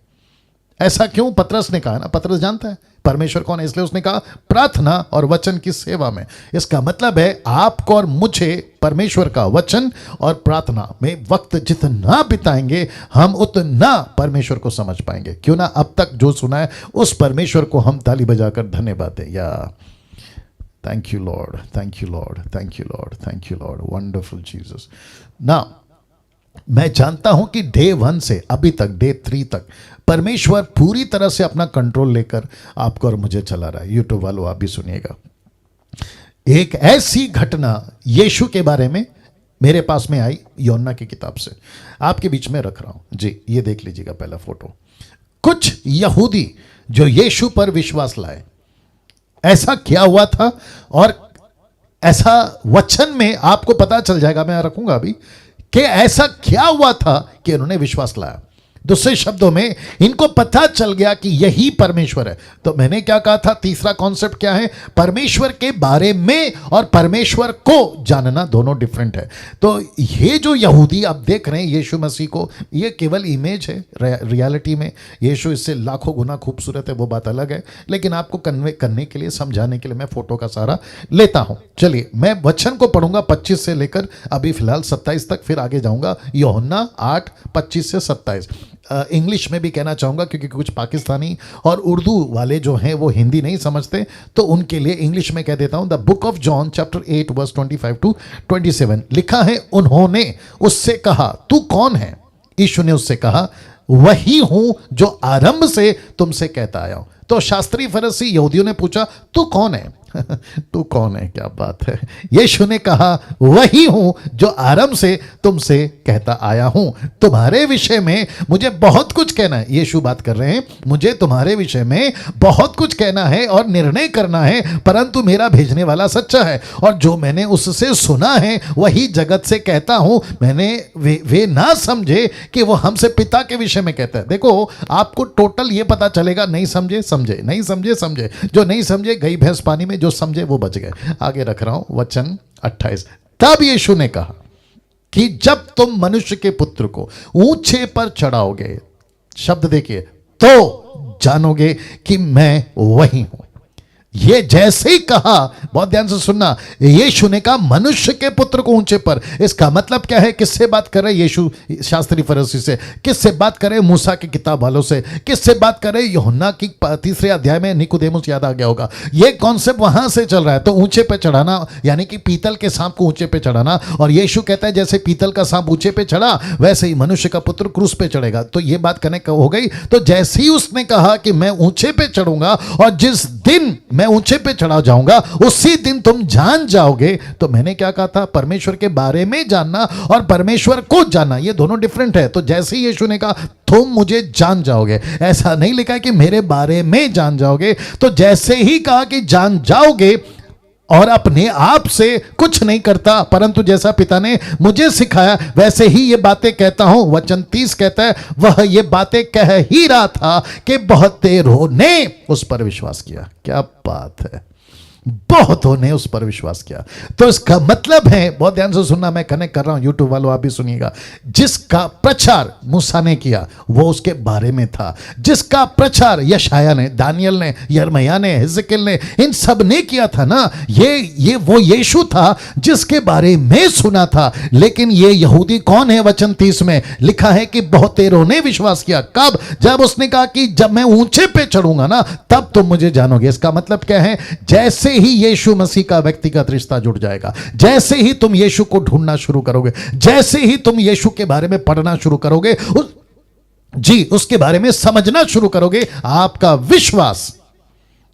ऐसा क्यों पतरस ने कहा ना? पतरस जानता है परमेश्वर कौन है, इसलिए उसने कहा प्रार्थना और वचन की सेवा में। इसका मतलब है आपको और मुझे परमेश्वर का वचन और प्रार्थना में वक्त जितना बिताएंगे, हम उतना परमेश्वर को समझ पाएंगे। क्यों ना अब तक जो सुना है उस परमेश्वर को हम ताली बजाकर धन्यवाद दें। या Thank you, Lord. Thank you, Lord. Thank you, Lord. Thank you, Lord. Wonderful Jesus. Now, मैं जानता हूं कि डे 1 से अभी तक डे 3 तक परमेश्वर पूरी तरह से अपना कंट्रोल लेकर आपको और मुझे चला रहा है। यूट्यूब वालों आप भी सुनिएगा। एक ऐसी घटना यीशु के बारे में मेरे पास में आई, योना की किताब से आपके बीच में रख रहा हूं। जी, ये देख लीजिएगा पहला फोटो। कुछ यहूदी जो यीशु पर विश्वास लाए, ऐसा क्या हुआ था, और ऐसा वचन में आपको पता चल जाएगा, मैं रखूंगा अभी, कि ऐसा क्या हुआ था कि इन्होंने विश्वास लाया। दूसरे शब्दों में इनको पता चल गया कि यही परमेश्वर है। तो मैंने क्या कहा था, तीसरा कॉन्सेप्ट क्या है, परमेश्वर के बारे में और परमेश्वर को जानना दोनों डिफरेंट है। तो ये जो यहूदी आप देख रहे हैं यीशु मसीह को, ये केवल इमेज है, रियलिटी में यीशु इससे लाखों गुना खूबसूरत है, वो बात अलग है। लेकिन आपको कन्वे करने के लिए, समझाने के लिए मैं फोटो का सहारा लेता हूं। चलिए मैं वचन को पढ़ूंगा 25 से लेकर अभी फिलहाल 27 तक, फिर आगे जाऊंगा यूहन्ना 8:25 से 27। इंग्लिश में भी कहना चाहूँगा क्योंकि कुछ पाकिस्तानी और उर्दू वाले जो हैं वो हिंदी नहीं समझते, तो उनके लिए इंग्लिश में कह देता हूँ। The book of John chapter 8 verse 25 to 27 लिखा है, उन्होंने उससे कहा तू कौन है? यीशु ने उससे कहा वही हूँ जो आरंभ से तुमसे कहता आया हूँ। तो शास्त्री फरीसी यहूदियों ने पूछा तू कौन है? तू कौन है? क्या बात है। यीशु ने कहा वही हूं जो आरंभ से तुमसे कहता आया हूं। तुम्हारे विषय में मुझे बहुत कुछ कहना है। यीशु बात कर रहे हैं, मुझे तुम्हारे विषय में बहुत कुछ कहना है और निर्णय करना है, परंतु मेरा भेजने वाला सच्चा है और जो मैंने उससे सुना है वही जगत से कहता हूं। मैंने वे ना समझे कि वो हमसे पिता के विषय में कहता है। देखो आपको टोटल ये पता चलेगा, नहीं समझे समझे, नहीं समझे समझे, जो नहीं समझे गई भैंस पानी में, जो समझे वो बच गए। आगे रख रहा हूं वचन 28। तब यीशु ने कहा कि जब तुम मनुष्य के पुत्र को ऊंचे पर चढ़ाओगे, शब्द देखिए, तो जानोगे कि मैं वही हूं। ये जैसे ही कहा, बहुत ध्यान से सुनना, यीशु ने कहा मनुष्य के पुत्र को ऊंचे पर। इसका मतलब क्या है? किससे बात कर रहे यीशु? शास्त्री फरीसी से। किससे बात कर रहे? मूसा की किताब वालों से। किससे बात कर रहे? यूहन्ना की 3 अध्याय में निकोदेमुस, याद आ गया होगा। ये कॉन्सेप्ट वहां से चल रहा है। तो ऊंचे पे चढ़ाना यानी कि पीतल के सांप को ऊंचे पे चढ़ाना, और यीशु कहता है जैसे पीतल का सांप ऊंचे पे चढ़ा वैसे ही मनुष्य का पुत्र क्रूस पे चढ़ेगा। तो ये बात कनेक्ट हो गई। तो जैसे ही उसने कहा कि मैं ऊंचे पे चढ़ूंगा और जिस दिन मैं ऊंचे पे चढ़ा जाऊंगा उसी दिन तुम जान जाओगे। तो मैंने क्या कहा था? परमेश्वर के बारे में जानना और परमेश्वर को जानना ये दोनों डिफरेंट है। तो जैसे ही यीशु ने कहा तुम मुझे जान जाओगे, ऐसा नहीं लिखा है कि मेरे बारे में जान जाओगे। तो जैसे ही कहा कि जान जाओगे, और अपने आप से कुछ नहीं करता परंतु जैसा पिता ने मुझे सिखाया वैसे ही ये बातें कहता हूं। वचन 30 कहता है वह ये बातें कह ही रहा था कि बहुतेरों ने उस पर विश्वास किया। क्या बात है, बहुतों ने उस पर विश्वास किया। तो इसका मतलब है, बहुत ध्यान से सुनना, मैं कनेक्ट कर रहा हूं, यूट्यूब वालों आप भी सुनिएगा। जिसका प्रचार मूसा ने किया वो उसके बारे में था। जिसका प्रचार यशाया ने, दानियल ने, यिर्मयाह ने, हिजकिय्याह ने, इन सब ने किया था ना, ये वो यीशु था जिसके बारे में सुना था। लेकिन ये यहूदी कौन है? वचन 30 में लिखा है कि बहुतेरों ने विश्वास किया। कब? जब उसने कहा कि जब मैं ऊंचे पे चढ़ूंगा ना तब तुम मुझे जानोगे। इसका मतलब क्या है? जैसे ही यीशु मसीह का व्यक्तिगत रिश्ता जुड़ जाएगा, जैसे ही तुम यीशु को ढूंढना शुरू करोगे, जैसे ही तुम यीशु के बारे में पढ़ना शुरू करोगे, उसके बारे में समझना शुरू करोगे, आपका विश्वास,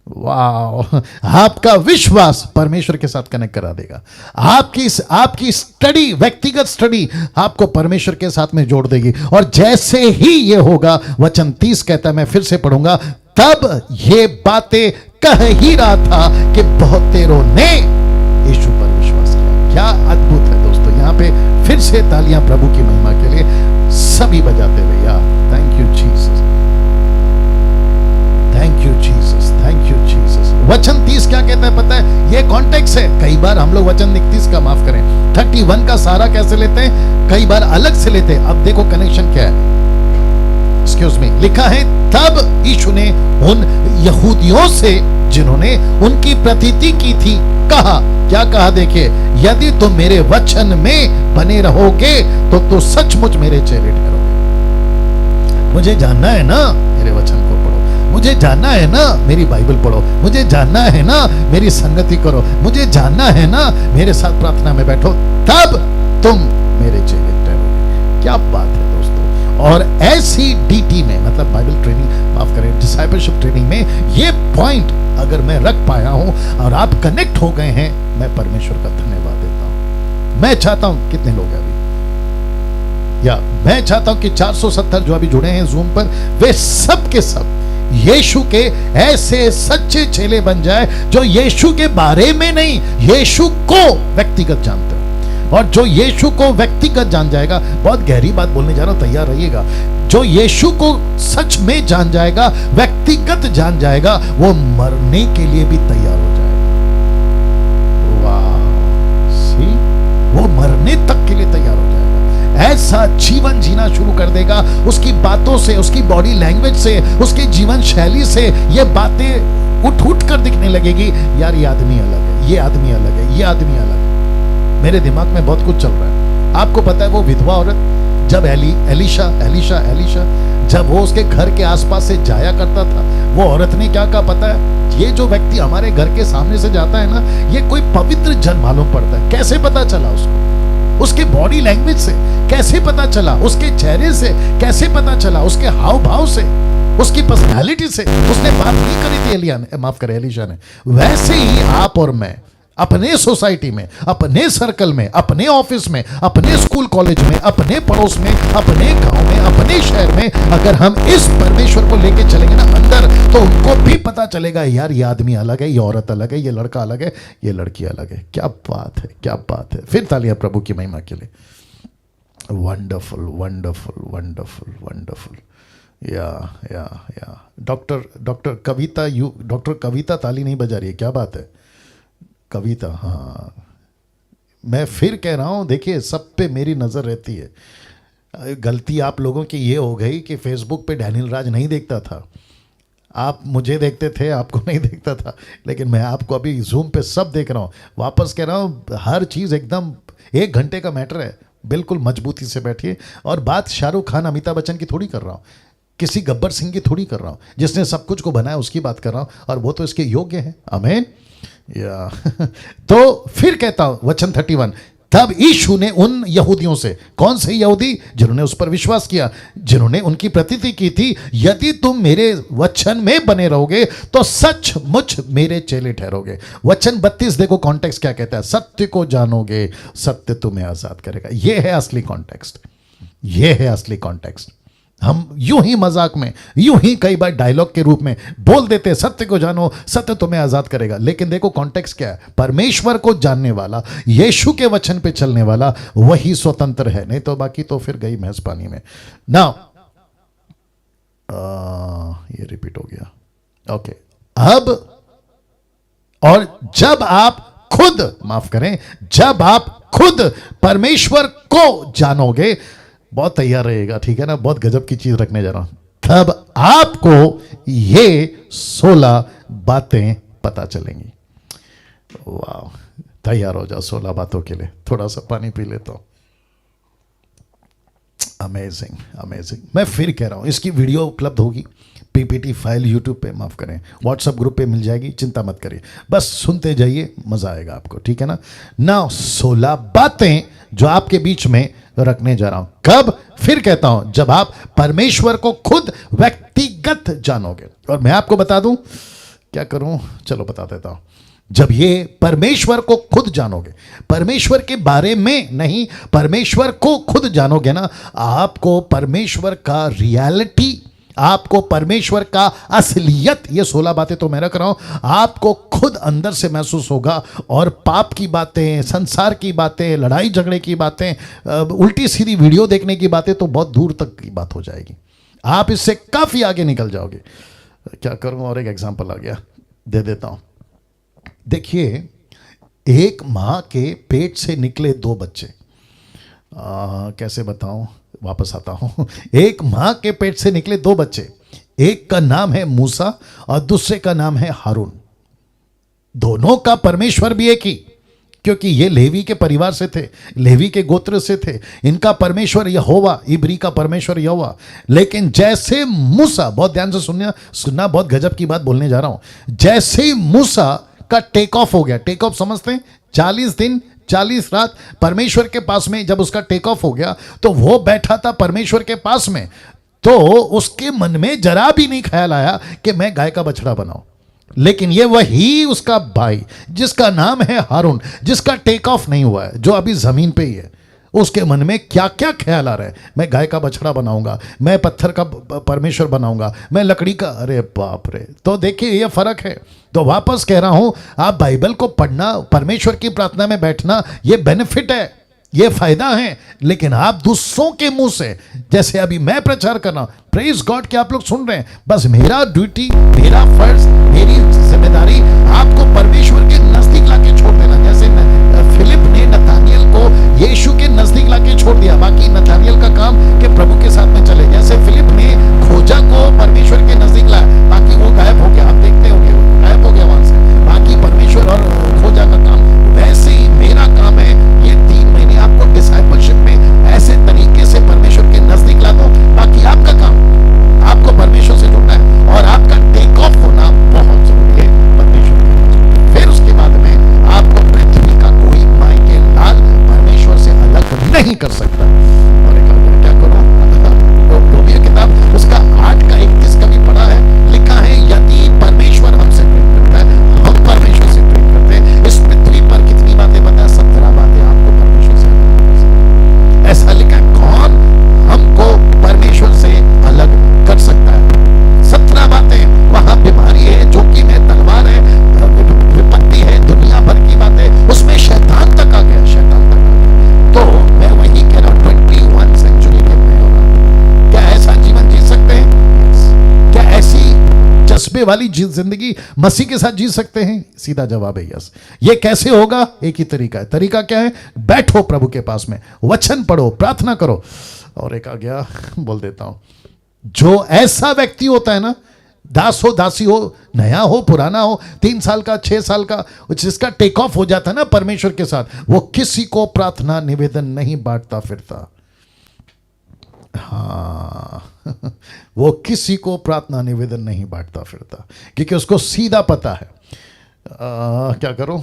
वाह, आपका विश्वास परमेश्वर के साथ कनेक्ट करा देगा। आपकी स्टडी, व्यक्तिगत स्टडी आपको परमेश्वर के साथ में जोड़ देगी। और जैसे ही ये होगा, वचन 30 कहता है, मैं फिर से पढ़ूंगा, तब ये बातें कह ही रहा था कि बहुतेरों ने यीशु पर विश्वास किया। क्या अद्भुत है दोस्तों। यहां पे फिर से तालियां प्रभु की महिमा के लिए सभी बजाते हुए, यार thank you Jesus, thank you Jesus, thank you Jesus. वचन 30 क्या कहता है पता है? ये कॉन्टेक्स्ट है। कई बार हम लोग वचन 31 का, माफ करें, 31 का सारा कैसे लेते हैं, कई बार अलग से लेते हैं। अब देखो कनेक्शन क्या है। एक्सक्यूज मी, लिखा है तब यीशु ने उन यहूदियों से जिन्होंने उनकी प्रतीति की थी कहा। क्या कहा? देखिए, यदि तुम मेरे वचन में बने रहोगे तो सचमुच मेरे चेले ठहरोगे। मुझे जानना है ना, मेरे वचन को पढ़ो। मुझे जानना है ना, मेरी बाइबल पढ़ो। मुझे जानना है ना, मेरी संगति करो। मुझे जानना है ना, मेरे साथ प्रार्थना में बैठो, तब तुम मेरे चेले ठहरोगे। क्या बात है दोस्तों। और ऐसी डीटी में, मतलब बाइबल ट्रेनिंग, माफ करें, डिसाइपलशिप ट्रेनिंग में ये पॉइंट अगर मैं रख पाया हूं और आप कनेक्ट हो गए हैं, मैं परमेश्वर का धन्यवाद देता हूं। मैं चाहता हूं, कितने लोग हैं अभी, या मैं चाहता हूं कि 470 जो अभी जुड़े हैं जूम पर, वे सब के सब यीशु के ऐसे सच्चे चेले बन जाए जो यीशु के बारे में नहीं, यीशु को व्यक्तिगत जानते हो। और जो यीशु को व्यक्तिगत जान जाएगा, बहुत गहरी बात बोलने जा रहा हूं, तैयार रहिएगा, जो यीशु को सच में जान जाएगा, व्यक्तिगत जान जाएगा, वो मरने के लिए भी तैयार हो जाएगा। वाह, सी, वो मरने तक के लिए तैयार हो जाएगा। ऐसा जीवन जीना शुरू कर देगा, उसकी बातों से, उसकी बॉडी लैंग्वेज से, उसकी जीवन शैली से ये बातें उठ उठ कर दिखने लगेगी, यार ये आदमी अलग है, ये आदमी अलग है, ये आदमी अलग है। मेरे दिमाग में बहुत कुछ चल रहा है। आपको पता है वो विधवा औरत जब एलिशा जब वो उसके घर के आसपास से जाया करता था, वो औरत ने क्या कहा पता है? ये जो व्यक्ति हमारे घर के सामने से जाता है ना, ये कोई पवित्र जन मालूम पड़ता है। कैसे पता चला उसको? उसके बॉडी लैंग्वेज से कैसे पता चला? उसके चेहरे से कैसे पता चला? उसके हाव भाव से, उसकी पर्सनालिटी से। उसने बात नहीं करी थी एलिशा ने। वैसे ही आप और मैं अपने सोसाइटी में, अपने सर्कल में, अपने ऑफिस में, अपने स्कूल कॉलेज में, अपने पड़ोस में, अपने गांव में, अपने शहर में, अगर हम इस परमेश्वर को लेके चलेंगे ना अंदर, तो उनको भी पता चलेगा, यार ये आदमी अलग है, ये औरत अलग है, ये लड़का अलग है, ये लड़की अलग है। क्या बात है, क्या बात है। फिर तालियां प्रभु की महिमा के लिए। Wonderful wonderful wonderful wonderful. या डॉक्टर कविता ताली नहीं बजा रही है, क्या बात है कविता? हाँ, मैं फिर कह रहा हूँ, देखिए सब पे मेरी नज़र रहती है। गलती आप लोगों की ये हो गई कि फेसबुक पे डैनियल राज नहीं देखता था, आप मुझे देखते थे, आपको नहीं देखता था, लेकिन मैं आपको अभी जूम पे सब देख रहा हूँ। वापस कह रहा हूँ, हर चीज़ एकदम 1 घंटे का मैटर है, बिल्कुल मजबूती से बैठिए। और बात शाहरुख खान अमिताभ बच्चन की थोड़ी कर रहा हूँ, किसी गब्बर सिंह की थोड़ी कर रहा हूँ, जिसने सब कुछ को बनाया उसकी बात कर रहा हूँ, और वो तो इसके योग्य है। आमीन। या तो फिर कहता हूं वचन 31, तब यीशु ने उन यहूदियों से, कौन से यहूदी? जिन्होंने उस पर विश्वास किया, जिन्होंने उनकी प्रतीति की थी, यदि तुम मेरे वचन में बने रहोगे तो सचमुच मेरे चेले ठहरोगे। वचन 32 देखो कॉन्टेक्स्ट क्या कहता है, सत्य को जानोगे, सत्य तुम्हें आजाद करेगा। यह है असली कॉन्टेक्स्ट, यह है असली कॉन्टेक्स्ट। हम यूं ही मजाक में, यूं ही कई बार डायलॉग के रूप में बोल देते, सत्य को जानो, सत्य तुम्हें आजाद करेगा। लेकिन देखो कॉन्टेक्स्ट क्या है, परमेश्वर को जानने वाला, यीशु के वचन पे चलने वाला, वही स्वतंत्र है, नहीं तो बाकी तो फिर गई भैंस पानी में। नाउ ये रिपीट हो गया, ओके। अब और जब आप खुद, माफ करें, जब आप खुद परमेश्वर को जानोगे, बहुत तैयार रहेगा, ठीक है ना, बहुत गजब की चीज रखने जा रहा हूं, तब आपको ये 16 बातें पता चलेंगी। वाह, तैयार हो जाओ 16 बातों के लिए। थोड़ा सा पानी पी लेता हूं। Amazing amazing. मैं फिर कह रहा हूं, इसकी वीडियो उपलब्ध होगी, पीपीटी फाइल यूट्यूब पे, माफ करें, व्हाट्सएप ग्रुप पे मिल जाएगी, चिंता मत करिए, बस सुनते जाइए, मजा आएगा आपको, ठीक है ना। ना 16 बातें जो आपके बीच में रखने जा रहा हूं। कब? फिर कहता हूं, जब आप परमेश्वर को खुद व्यक्तिगत जानोगे। और मैं आपको बता दूं, क्या करूं, चलो बता देता हूं। जब ये परमेश्वर को खुद जानोगे, परमेश्वर के बारे में नहीं, परमेश्वर को खुद जानोगे ना, आपको परमेश्वर का रियलिटी, आपको परमेश्वर का असलियत, ये 16 बातें तो मैं रख रहा हूं, आपको खुद अंदर से महसूस होगा। और पाप की बातें, संसार की बातें, लड़ाई झगड़े की बातें, उल्टी सीधी वीडियो देखने की बातें तो बहुत दूर तक की बात हो जाएगी, आप इससे काफी आगे निकल जाओगे। क्या करूं, और एक एग्जांपल आ गया, दे देता हूं। देखिए, एक मां के पेट से निकले 2 बच्चे, कैसे बताऊं, वापस आता हूं। एक मां के पेट से निकले 2 बच्चे, एक का नाम है मूसा और दूसरे का नाम है हारून। दोनों का परमेश्वर भी एक ही, क्योंकि ये लेवी के परिवार से थे, लेवी के गोत्र से थे। इनका परमेश्वर यहोवा, इब्री का परमेश्वर यहोवा। लेकिन जैसे मूसा, बहुत ध्यान से सुनना, बहुत गजब की बात बोलने जा रहा हूं। जैसे ही मूसा का टेक ऑफ हो गया, टेक ऑफ समझते हैं, 40 दिन 40 रात परमेश्वर के पास में, जब उसका टेक ऑफ हो गया तो वो बैठा था परमेश्वर के पास में, तो उसके मन में जरा भी नहीं ख्याल आया कि मैं गाय का बछड़ा बनाऊं। लेकिन ये वही उसका भाई, जिसका नाम है हारून, जिसका टेक ऑफ नहीं हुआ है, जो अभी जमीन पे ही है, उसके मन में क्या क्या ख्याल आ रहे हैं, मैं गाय का बछड़ा बनाऊंगा, मैं पत्थर का परमेश्वर बनाऊंगा, मैं लकड़ी का, अरे बाप रे। तो देखिए ये फर्क है। तो वापस कह रहा हूं, आप बाइबल को पढ़ना, परमेश्वर की प्रार्थना में बैठना, ये बेनिफिट है, ये फायदा है। लेकिन आप दूसरों के मुंह से, जैसे अभी मैं प्रचार कर रहा हूं, प्रेज गॉड कि आप लोग सुन रहे हैं, बस मेरा ड्यूटी, मेरा फर्ज, मेरी जिम्मेदारी आपको परमेश्वर के नजदीक लाके छोड़ देना। जैसे फिलिप ने नथानियल को यीशु के नजदीक लाके छोड़ दिया, बाकी नथानियल का काम कि प्रभु के साथ में चले। जैसे फिलिप ने खोजा को परमेश्वर के नजदीक लाया, बाकी वो गायब हो गया, आप देखते होंगे गायब हो गया वहां से, बाकी परमेश्वर और खोजा का काम। वैसे ही मेरा काम है, ये 3 महीने आपको डिसाइपलशिप में ऐसे तरीके से परमेश्वर के नजदीक ला दो। बाकी आपका काम, आपको परमेश्वर से जुड़ना है और आपका टेक ऑफ होना बहुत जरूरी है परमेश्वर के। फिर उसके बाद में आपको पृथ्वी का कोई माई के लाल परमेश्वर से अलग नहीं कर सकता। और क्या करो, रोमियो किताब उसका 8 का 31 का भी पढ़ा है, लिखा है यदि परमेश्वर हमसे प्रेम करता है, हम परमेश्वर से प्रेम करते हैं। इस पृथ्वी पर कितनी बातें बताया, 17 बातें आपको परमेश्वर से अलग कर सकती है। ऐसा लिखा है, कौन हमको परमेश्वर से अलग कर सकता है? 17 बातें। वहां बीमारी है, जोखिम है, तलवार है, विपत्ति है, दुनिया भर की बातें, उसमें शैतान तक आ गया, शैतान तक आ गया। तो मैं वही कह रहा हूं, 21 सेंचुरी के में हो रहा, क्या ऐसा जीवन जी सकते हैं? क्या ऐसी जज्बे वाली जिंदगी मसीह के साथ जी सकते हैं? सीधा जवाब है यस। ये कैसे होगा? एक ही तरीका है। तरीका क्या है? बैठो प्रभु के पास में, वचन पढ़ो, प्रार्थना करो। और एक आ गया, बोल देता हूं, जो ऐसा व्यक्ति होता है ना, दास हो, दासी हो, नया हो, पुराना हो, 3 साल का, 6 साल का, जिसका टेक ऑफ हो जाता है ना परमेश्वर के साथ, वो किसी को प्रार्थना निवेदन नहीं बांटता फिरता। हाँ वो किसी को प्रार्थना निवेदन नहीं बांटता फिरता, क्योंकि उसको सीधा पता है। क्या करूं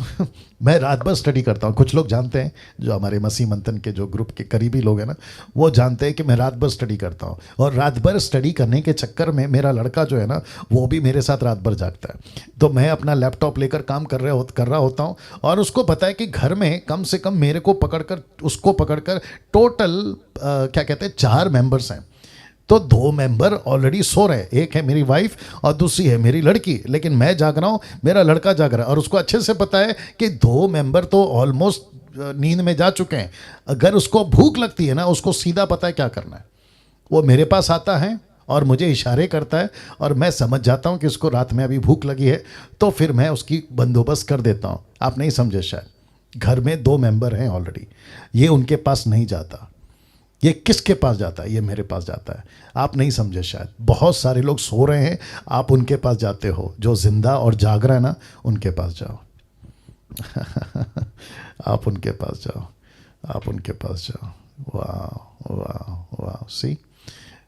मैं रात भर स्टडी करता हूं। कुछ लोग जानते हैं, जो हमारे मसीह मंथन के जो ग्रुप के करीबी लोग हैं ना, वो जानते हैं कि मैं रात भर स्टडी करता हूं। और रात भर स्टडी करने के चक्कर में मेरा लड़का जो है ना, वो भी मेरे साथ रात भर जागता है। तो मैं अपना लैपटॉप लेकर काम कर रहा होता हूं, और उसको पता है कि घर में कम से कम मेरे को पकड़कर, उसको पकड़कर टोटल क्या कहते हैं 4 मेंबर्स हैं। तो 2 मेंबर ऑलरेडी सो रहे हैं, एक है मेरी वाइफ और दूसरी है मेरी लड़की, लेकिन मैं जाग रहा हूँ, मेरा लड़का जाग रहा है। और उसको अच्छे से पता है कि 2 मेंबर तो ऑलमोस्ट नींद में जा चुके हैं। अगर उसको भूख लगती है ना, उसको सीधा पता है क्या करना है। वो मेरे पास आता है और मुझे इशारे करता है, और मैं समझ जाता हूँ कि उसको रात में अभी भूख लगी है, तो फिर मैं उसकी बंदोबस्त कर देता हूँ। आप नहीं समझे शायद, घर में 2 मेंबर हैं ऑलरेडी, ये उनके पास नहीं जाता। ये किसके पास जाता है? ये मेरे पास जाता है। आप नहीं समझे शायद, बहुत सारे लोग सो रहे हैं, आप उनके पास जाते हो। जो जिंदा और जाग रहा है ना, उनके पास जाओ आप उनके पास जाओ, आप उनके पास जाओ। वाह वाह वाह। सी,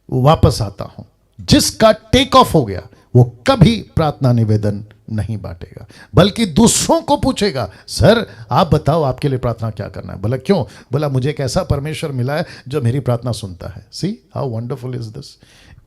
वापस आता हूं, जिसका टेक ऑफ हो गया वो कभी प्रार्थना निवेदन नहीं बांटेगा, बल्कि दूसरों को पूछेगा, सर आप बताओ आपके लिए प्रार्थना क्या करना है। बोला क्यों? बोला मुझे एक ऐसा परमेश्वर मिला है जो मेरी प्रार्थना सुनता है। See how wonderful is this,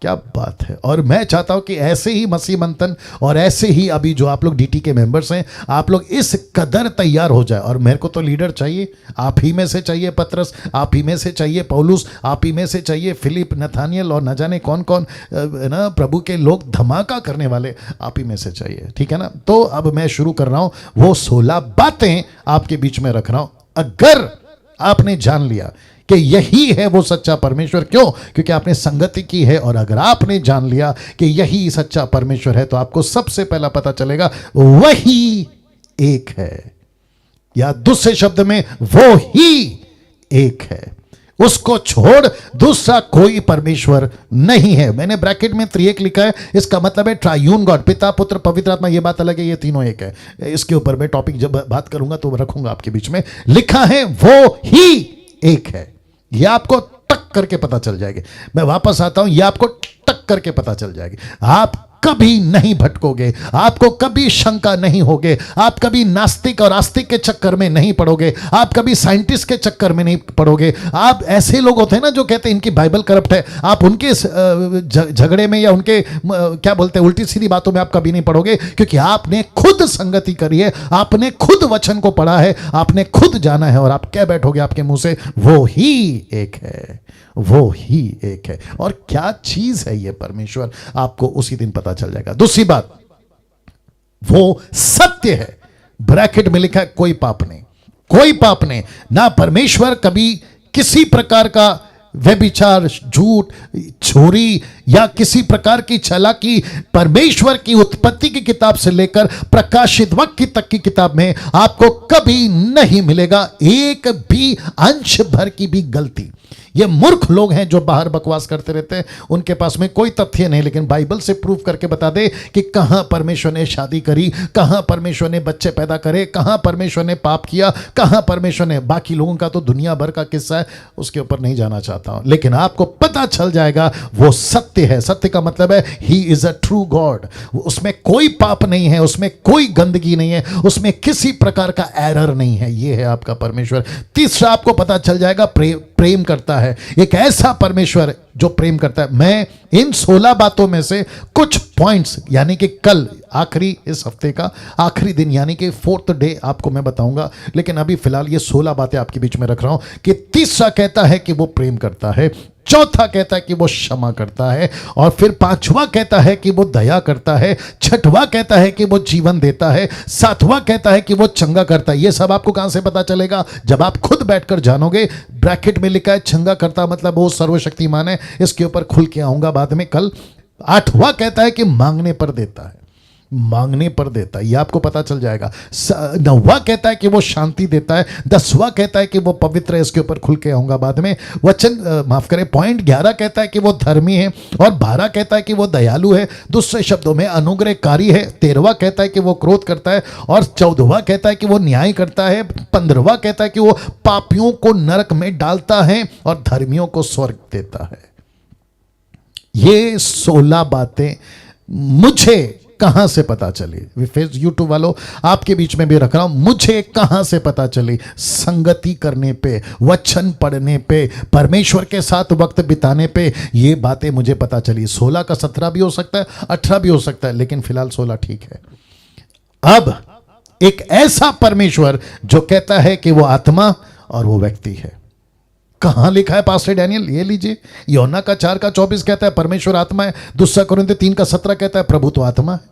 क्या बात है। और मैं चाहता हूं कि ऐसे ही मसीह मंथन, और ऐसे ही अभी जो आप लोग डीटी के मेंबर्स हैं, आप लोग इस कदर तैयार हो जाए। और मेरे को तो लीडर चाहिए, आप ही में से चाहिए पतरस, आप ही में से चाहिए पौलुस, आप ही में से चाहिए फिलिप, नथानियल, और न जाने कौन कौन ना प्रभु के लोग धमाका करने वाले, आप ही में से चाहिए। ठीक है ना? तो अब मैं शुरू कर रहा हूं, वो 16 बातें आपके बीच में रख रहा हूं। अगर आपने जान लिया कि यही है वो सच्चा परमेश्वर, क्यों? क्योंकि आपने संगति की है। और अगर आपने जान लिया कि यही सच्चा परमेश्वर है, तो आपको सबसे पहला पता चलेगा वही एक है, या दूसरे शब्द में वो ही एक है। उसको छोड़ दूसरा कोई परमेश्वर नहीं है। मैंने ब्रैकेट में त्रिएक लिखा है, इसका मतलब है ट्रायून गॉड, पिता पुत्र पवित्र आत्मा। ये बात अलग है, ये तीनों एक है। इसके ऊपर मैं टॉपिक जब बात करूंगा तो रखूंगा आपके बीच में। लिखा है वो ही एक है, यह आपको टक करके पता चल जाएगी। मैं वापस आता हूं, यह आपको टक करके पता चल जाएगी। आप कभी नहीं भटकोगे, आपको कभी शंका नहीं होगे, आप कभी नास्तिक और आस्तिक के चक्कर में नहीं पड़ोगे, आप कभी साइंटिस्ट के चक्कर में नहीं पड़ोगे। आप ऐसे लोग होते हैं ना जो कहते हैं इनकी बाइबल करप्ट है, आप उनके झगड़े में या उनके क्या बोलते हैं उल्टी सीधी बातों में आप कभी नहीं पड़ोगे, क्योंकि आपने खुद संगति करी है, आपने खुद वचन को पढ़ा है, आपने खुद जाना है, और आप क्या बैठोगे आपके मुंह से, वो ही एक है, वो ही एक है। और क्या चीज है ये परमेश्वर, आपको उसी दिन पता चल जाएगा। दूसरी बात, वो सत्य है, ब्रैकेट में लिखा है कोई पाप नहीं, कोई पाप नहीं। ना परमेश्वर कभी किसी प्रकार का व्यभिचार, झूठ, चोरी या किसी प्रकार की चालाकी, परमेश्वर की उत्पत्ति की किताब से लेकर प्रकाशित वाक्य तक की किताब में आपको कभी नहीं मिलेगा एक भी अंश भर की भी गलती। ये मूर्ख लोग हैं जो बाहर बकवास करते रहते हैं, उनके पास में कोई तथ्य नहीं, लेकिन बाइबल से प्रूव करके बता दे कि कहां परमेश्वर ने शादी करी, कहां परमेश्वर ने बच्चे पैदा करे, कहां परमेश्वर ने पाप किया, कहां परमेश्वर ने। बाकी लोगों का तो दुनिया भर का किस्सा है, उसके ऊपर नहीं जाना चाहता हूं, लेकिन आपको पता चल जाएगा वो सत्य है। सत्य का मतलब है he is a true God, उसमें कोई पाप नहीं है, उसमें कोई गंदगी नहीं है, उसमें किसी प्रकार का एरर नहीं है। ये है आपका परमेश्वर। तीसरा, आपको पता चल जाएगा प्रेम करता है, एक ऐसा परमेश्वर जो प्रेम करता है। मैं इन 16 बातों में से कुछ पॉइंट्स, यानी कि कल आखिरी, इस हफ्ते का आखिरी दिन यानी कि 4th डे आपको मैं बताऊंगा, लेकिन अभी फिलहाल ये 16 बातें आपके बीच में रख रहा हूं कि तीसरा कहता है कि वो प्रेम करता है, चौथा कहता है कि वो क्षमा करता है, और फिर पांचवा कहता है कि वो दया करता है, छठवां कहता है कि वो जीवन देता है, सातवां कहता है कि वो चंगा करता है। ये सब आपको कहां से पता चलेगा? जब आप खुद बैठकर जानोगे। ब्रैकेट में लिखा है चंगा करता, मतलब वो सर्वशक्तिमान है, इसके ऊपर खुल के आऊंगा बाद में कल। आठवां कहता है कि मांगने पर देता है, मांगने पर देता है, ये आपको पता चल जाएगा। 9वां कहता है कि वो शांति देता है, 10वां कहता है कि वो पवित्र है, इसके ऊपर खुल के आऊंगा बाद में। वचन माफ करें, पॉइंट 11 कहता है कि वो धर्मी है, और 12 कहता है कि वो दयालु है, दूसरे शब्दों में अनुग्रहकारी है। 13वां कहता है कि वो क्रोध करता है, और 14वां कहता है कि वो न्याय करता है। 15वां कहता है कि वो पापियों को नरक में डालता है और धर्मियों को स्वर्ग देता है। ये 16 बातें मुझे कहां से पता चली? फेस यूट्यूब वालों, आपके बीच में भी रख रहा हूं, मुझे कहां से पता चली? संगति करने पे, वचन पढ़ने पे, परमेश्वर के साथ वक्त बिताने पे ये बातें मुझे पता चली। 16 का 17 भी हो सकता है, 18 भी हो सकता है, लेकिन फिलहाल 16 ठीक है। अब एक ऐसा परमेश्वर जो कहता है कि वो आत्मा और वो व्यक्ति है। कहां लिखा है पास्टर डैनियल? ये लीजिए, यूहन्ना का 4:24 कहता है परमेश्वर आत्मा है। 2 कोरिन्थियों 3:17 कहता है प्रभु तो आत्मा है।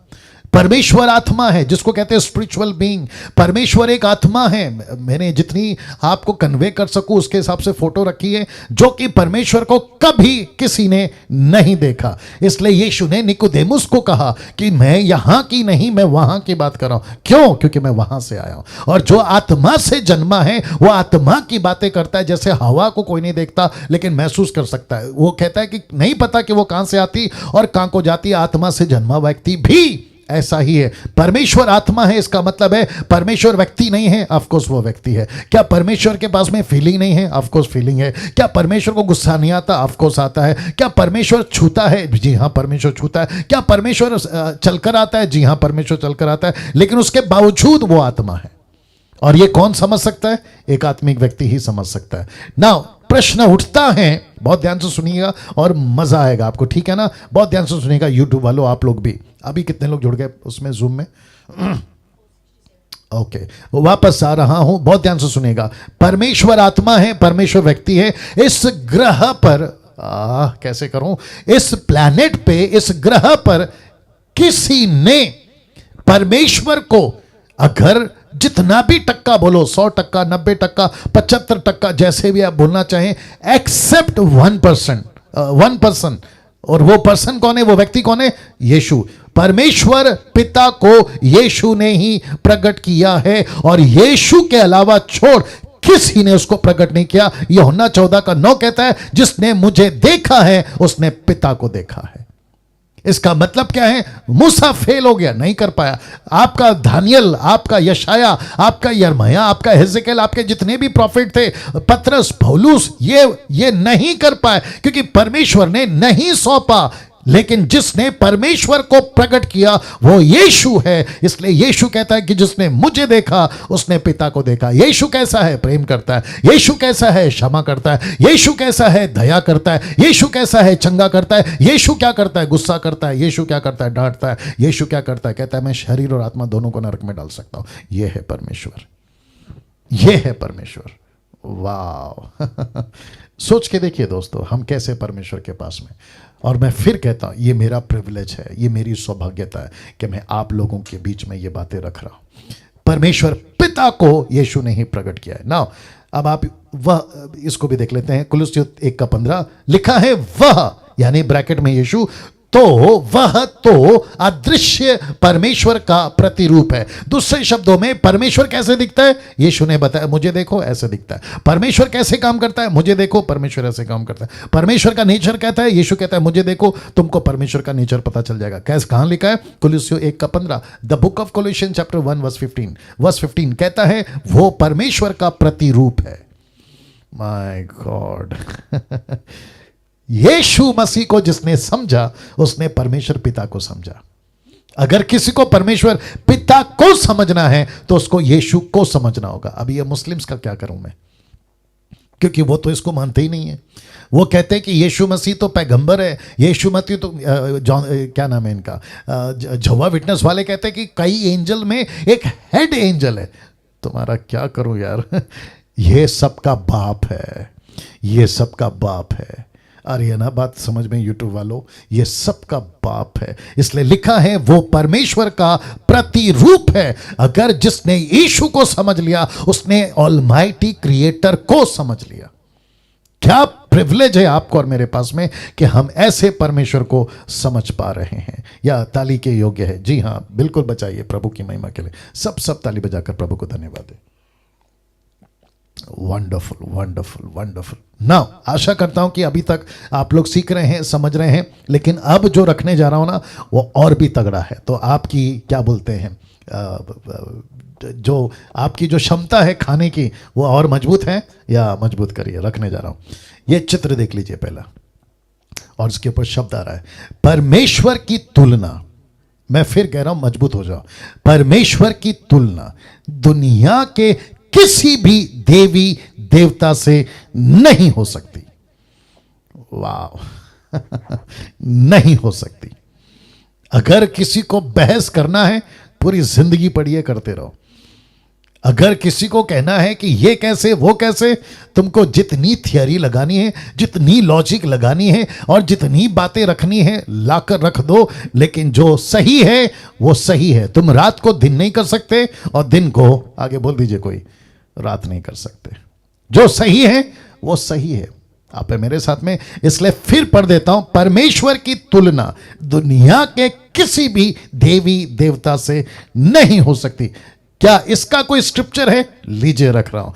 परमेश्वर आत्मा है, जिसको कहते हैं स्पिरिचुअल बीइंग। परमेश्वर एक आत्मा है। मैंने जितनी आपको कन्वे कर सकूं उसके हिसाब से फोटो रखी है, जो कि परमेश्वर को कभी किसी ने नहीं देखा। इसलिए यीशु ने निकोदेमुस को कहा कि मैं यहां की नहीं, मैं वहां की बात कर रहा हूं। क्यों? क्योंकि मैं वहां से आया हूं। और जो आत्मा से जन्मा है वो आत्मा की बातें करता है। जैसे हवा को कोई नहीं देखता लेकिन महसूस कर सकता है। वो कहता है कि नहीं पता कि वो कहां से आती और कहां को जाती। आत्मा से जन्मा व्यक्ति भी ऐसा ही है। परमेश्वर आत्मा है, इसका मतलब है परमेश्वर व्यक्ति नहीं है। ऑफ कोर्स वो व्यक्ति है। क्या परमेश्वर के पास में फीलिंग नहीं है? ऑफ कोर्स फीलिंग है। क्या परमेश्वर को गुस्सा नहीं आता? ऑफ कोर्स आता है। क्या परमेश्वर छूता है? जी हां, परमेश्वर छूता है। क्या परमेश्वर चलकर आता है? जी हां, परमेश्वर चलकर आता है। लेकिन उसके बावजूद वो आत्मा है। और ये कौन समझ सकता है? एक आत्मिक व्यक्ति ही समझ सकता है। नाउ प्रश्न उठता है, बहुत ध्यान से सुनिएगा और मजा आएगा आपको, ठीक है ना? बहुत ध्यान से सुनिएगा यूट्यूब वालों, आप लोग भी। अभी कितने लोग जुड़ गए उसमें, जूम में? ओके, वापस आ रहा हूं, बहुत ध्यान से सुनिएगा। परमेश्वर आत्मा है, परमेश्वर व्यक्ति है। इस ग्रह पर कैसे करूं, इस प्लैनेट पे, इस ग्रह पर किसी ने परमेश्वर को, अगर जितना भी टक्का बोलो, 100%, 90%, 75%, जैसे भी आप बोलना चाहें, एक्सेप्ट 1%, और वो पर्सन कौन है? वो व्यक्ति कौन है? यीशु। परमेश्वर पिता को यीशु ने ही प्रकट किया है, और यीशु के अलावा छोड़ किसी ने उसको प्रकट नहीं किया। यूहन्ना 14:9 कहता है जिसने मुझे देखा है उसने पिता को देखा है। इसका मतलब क्या है? मूसा फेल हो गया, नहीं कर पाया। आपका दानियल, आपका यशाया, आपका यर्मयाह, आपका हिजकियेल, आपके जितने भी प्रॉफिट थे, पतरस, पौलुस, ये नहीं कर पाए क्योंकि परमेश्वर ने नहीं सौंपा। लेकिन जिसने परमेश्वर को प्रकट किया वो यीशु है। इसलिए यीशु कहता है कि जिसने मुझे देखा उसने पिता को देखा। यीशु कैसा है? प्रेम करता है। यीशु कैसा है? क्षमा करता है। यीशु कैसा है? दया करता है। यीशु कैसा है? चंगा करता है। यीशु क्या करता है? गुस्सा करता है। यीशु क्या करता है? डांटता है। यीशु क्या करता है? कहता है मैं शरीर और आत्मा दोनों को नरक में डाल सकता हूं। यह है परमेश्वर, यह है परमेश्वर। वाह सोच के देखिए दोस्तों, हम कैसे परमेश्वर के पास में। और मैं फिर कहता हूं, ये मेरा प्रिविलेज है, ये मेरी सौभाग्यता है कि मैं आप लोगों के बीच में ये बातें रख रहा हूं। परमेश्वर पिता को यीशु ने ही प्रकट किया है। नाउ अब आप वह इसको भी देख लेते हैं। कुलुस्सियों 1:15 लिखा है वह, यानी ब्रैकेट में यीशु, तो वह तो अदृश्य परमेश्वर का प्रतिरूप है। दूसरे शब्दों में परमेश्वर कैसे दिखता है? यीशु ने बताया मुझे देखो ऐसे दिखता है। परमेश्वर कैसे काम करता है? मुझे देखो, परमेश्वर ऐसे काम करता है। परमेश्वर का नेचर कहता है, यीशु कहता है मुझे देखो, तुमको परमेश्वर का नेचर पता चल जाएगा। कैसे, कहां लिखा है? कुलुस्सियों 1:15, the book of Colossians chapter 1 verse 15 कहता है वो परमेश्वर का प्रतिरूप है। माय गॉड यीशु मसीह को जिसने समझा उसने परमेश्वर पिता को समझा। अगर किसी को परमेश्वर पिता को समझना है तो उसको यीशु को समझना होगा। अभी ये मुस्लिम्स का क्या करूं मैं, क्योंकि वो तो इसको मानते ही नहीं है। वो कहते हैं कि यीशु मसीह तो पैगंबर है, यीशु मसीह तो क्या नाम है इनका, जहोवा विटनेस वाले कहते हैं कि कई एंजल में एक हेड एंजल है। तुम्हारा क्या करूं यार ये सबका बाप है, ये सबका बाप है। अरे ये ना बात समझ में यूट्यूब वालों, ये सबका बाप है। इसलिए लिखा है वो परमेश्वर का प्रतिरूप है। अगर जिसने यीशु को समझ लिया उसने ऑलमाइटी क्रिएटर को समझ लिया। क्या प्रिविलेज है आपको और मेरे पास में कि हम ऐसे परमेश्वर को समझ पा रहे हैं। या ताली के योग्य है? जी हाँ, बिल्कुल बचाइए प्रभु की महिमा के लिए। सब ताली बजाकर प्रभु को धन्यवाद दें। Wonderful wonderful wonderful. नाउ आशा करता हूं कि अभी तक आप लोग सीख रहे हैं, समझ रहे हैं, लेकिन अब जो रखने जा रहा हूं ना वो और भी तगड़ा है। तो आपकी क्या बोलते हैं, जो आपकी जो क्षमता है खाने की वो और मजबूत है या मजबूत करिए। रखने जा रहा हूं। ये चित्र देख लीजिए पहला, और इसके ऊपर शब्द आ रहा है परमेश्वर की तुलना। मैं फिर कह रहा हूं मजबूत हो जाओ। परमेश्वर की तुलना दुनिया के किसी भी देवी देवता से नहीं हो सकती। वाह नहीं हो सकती। अगर किसी को बहस करना है पूरी जिंदगी पढ़िए, करते रहो। अगर किसी को कहना है कि ये कैसे वो कैसे, तुमको जितनी थियरी लगानी है, जितनी लॉजिक लगानी है और जितनी बातें रखनी है लाकर रख दो, लेकिन जो सही है वो सही है। तुम रात को दिन नहीं कर सकते और दिन को, आगे बोल दीजिए कोई, रात नहीं कर सकते। जो सही है वो सही है। आप है मेरे साथ में? इसलिए फिर पढ़ देता हूं, परमेश्वर की तुलना दुनिया के किसी भी देवी देवता से नहीं हो सकती। क्या इसका कोई स्क्रिप्चर है? लीजिए रख रहा हूं,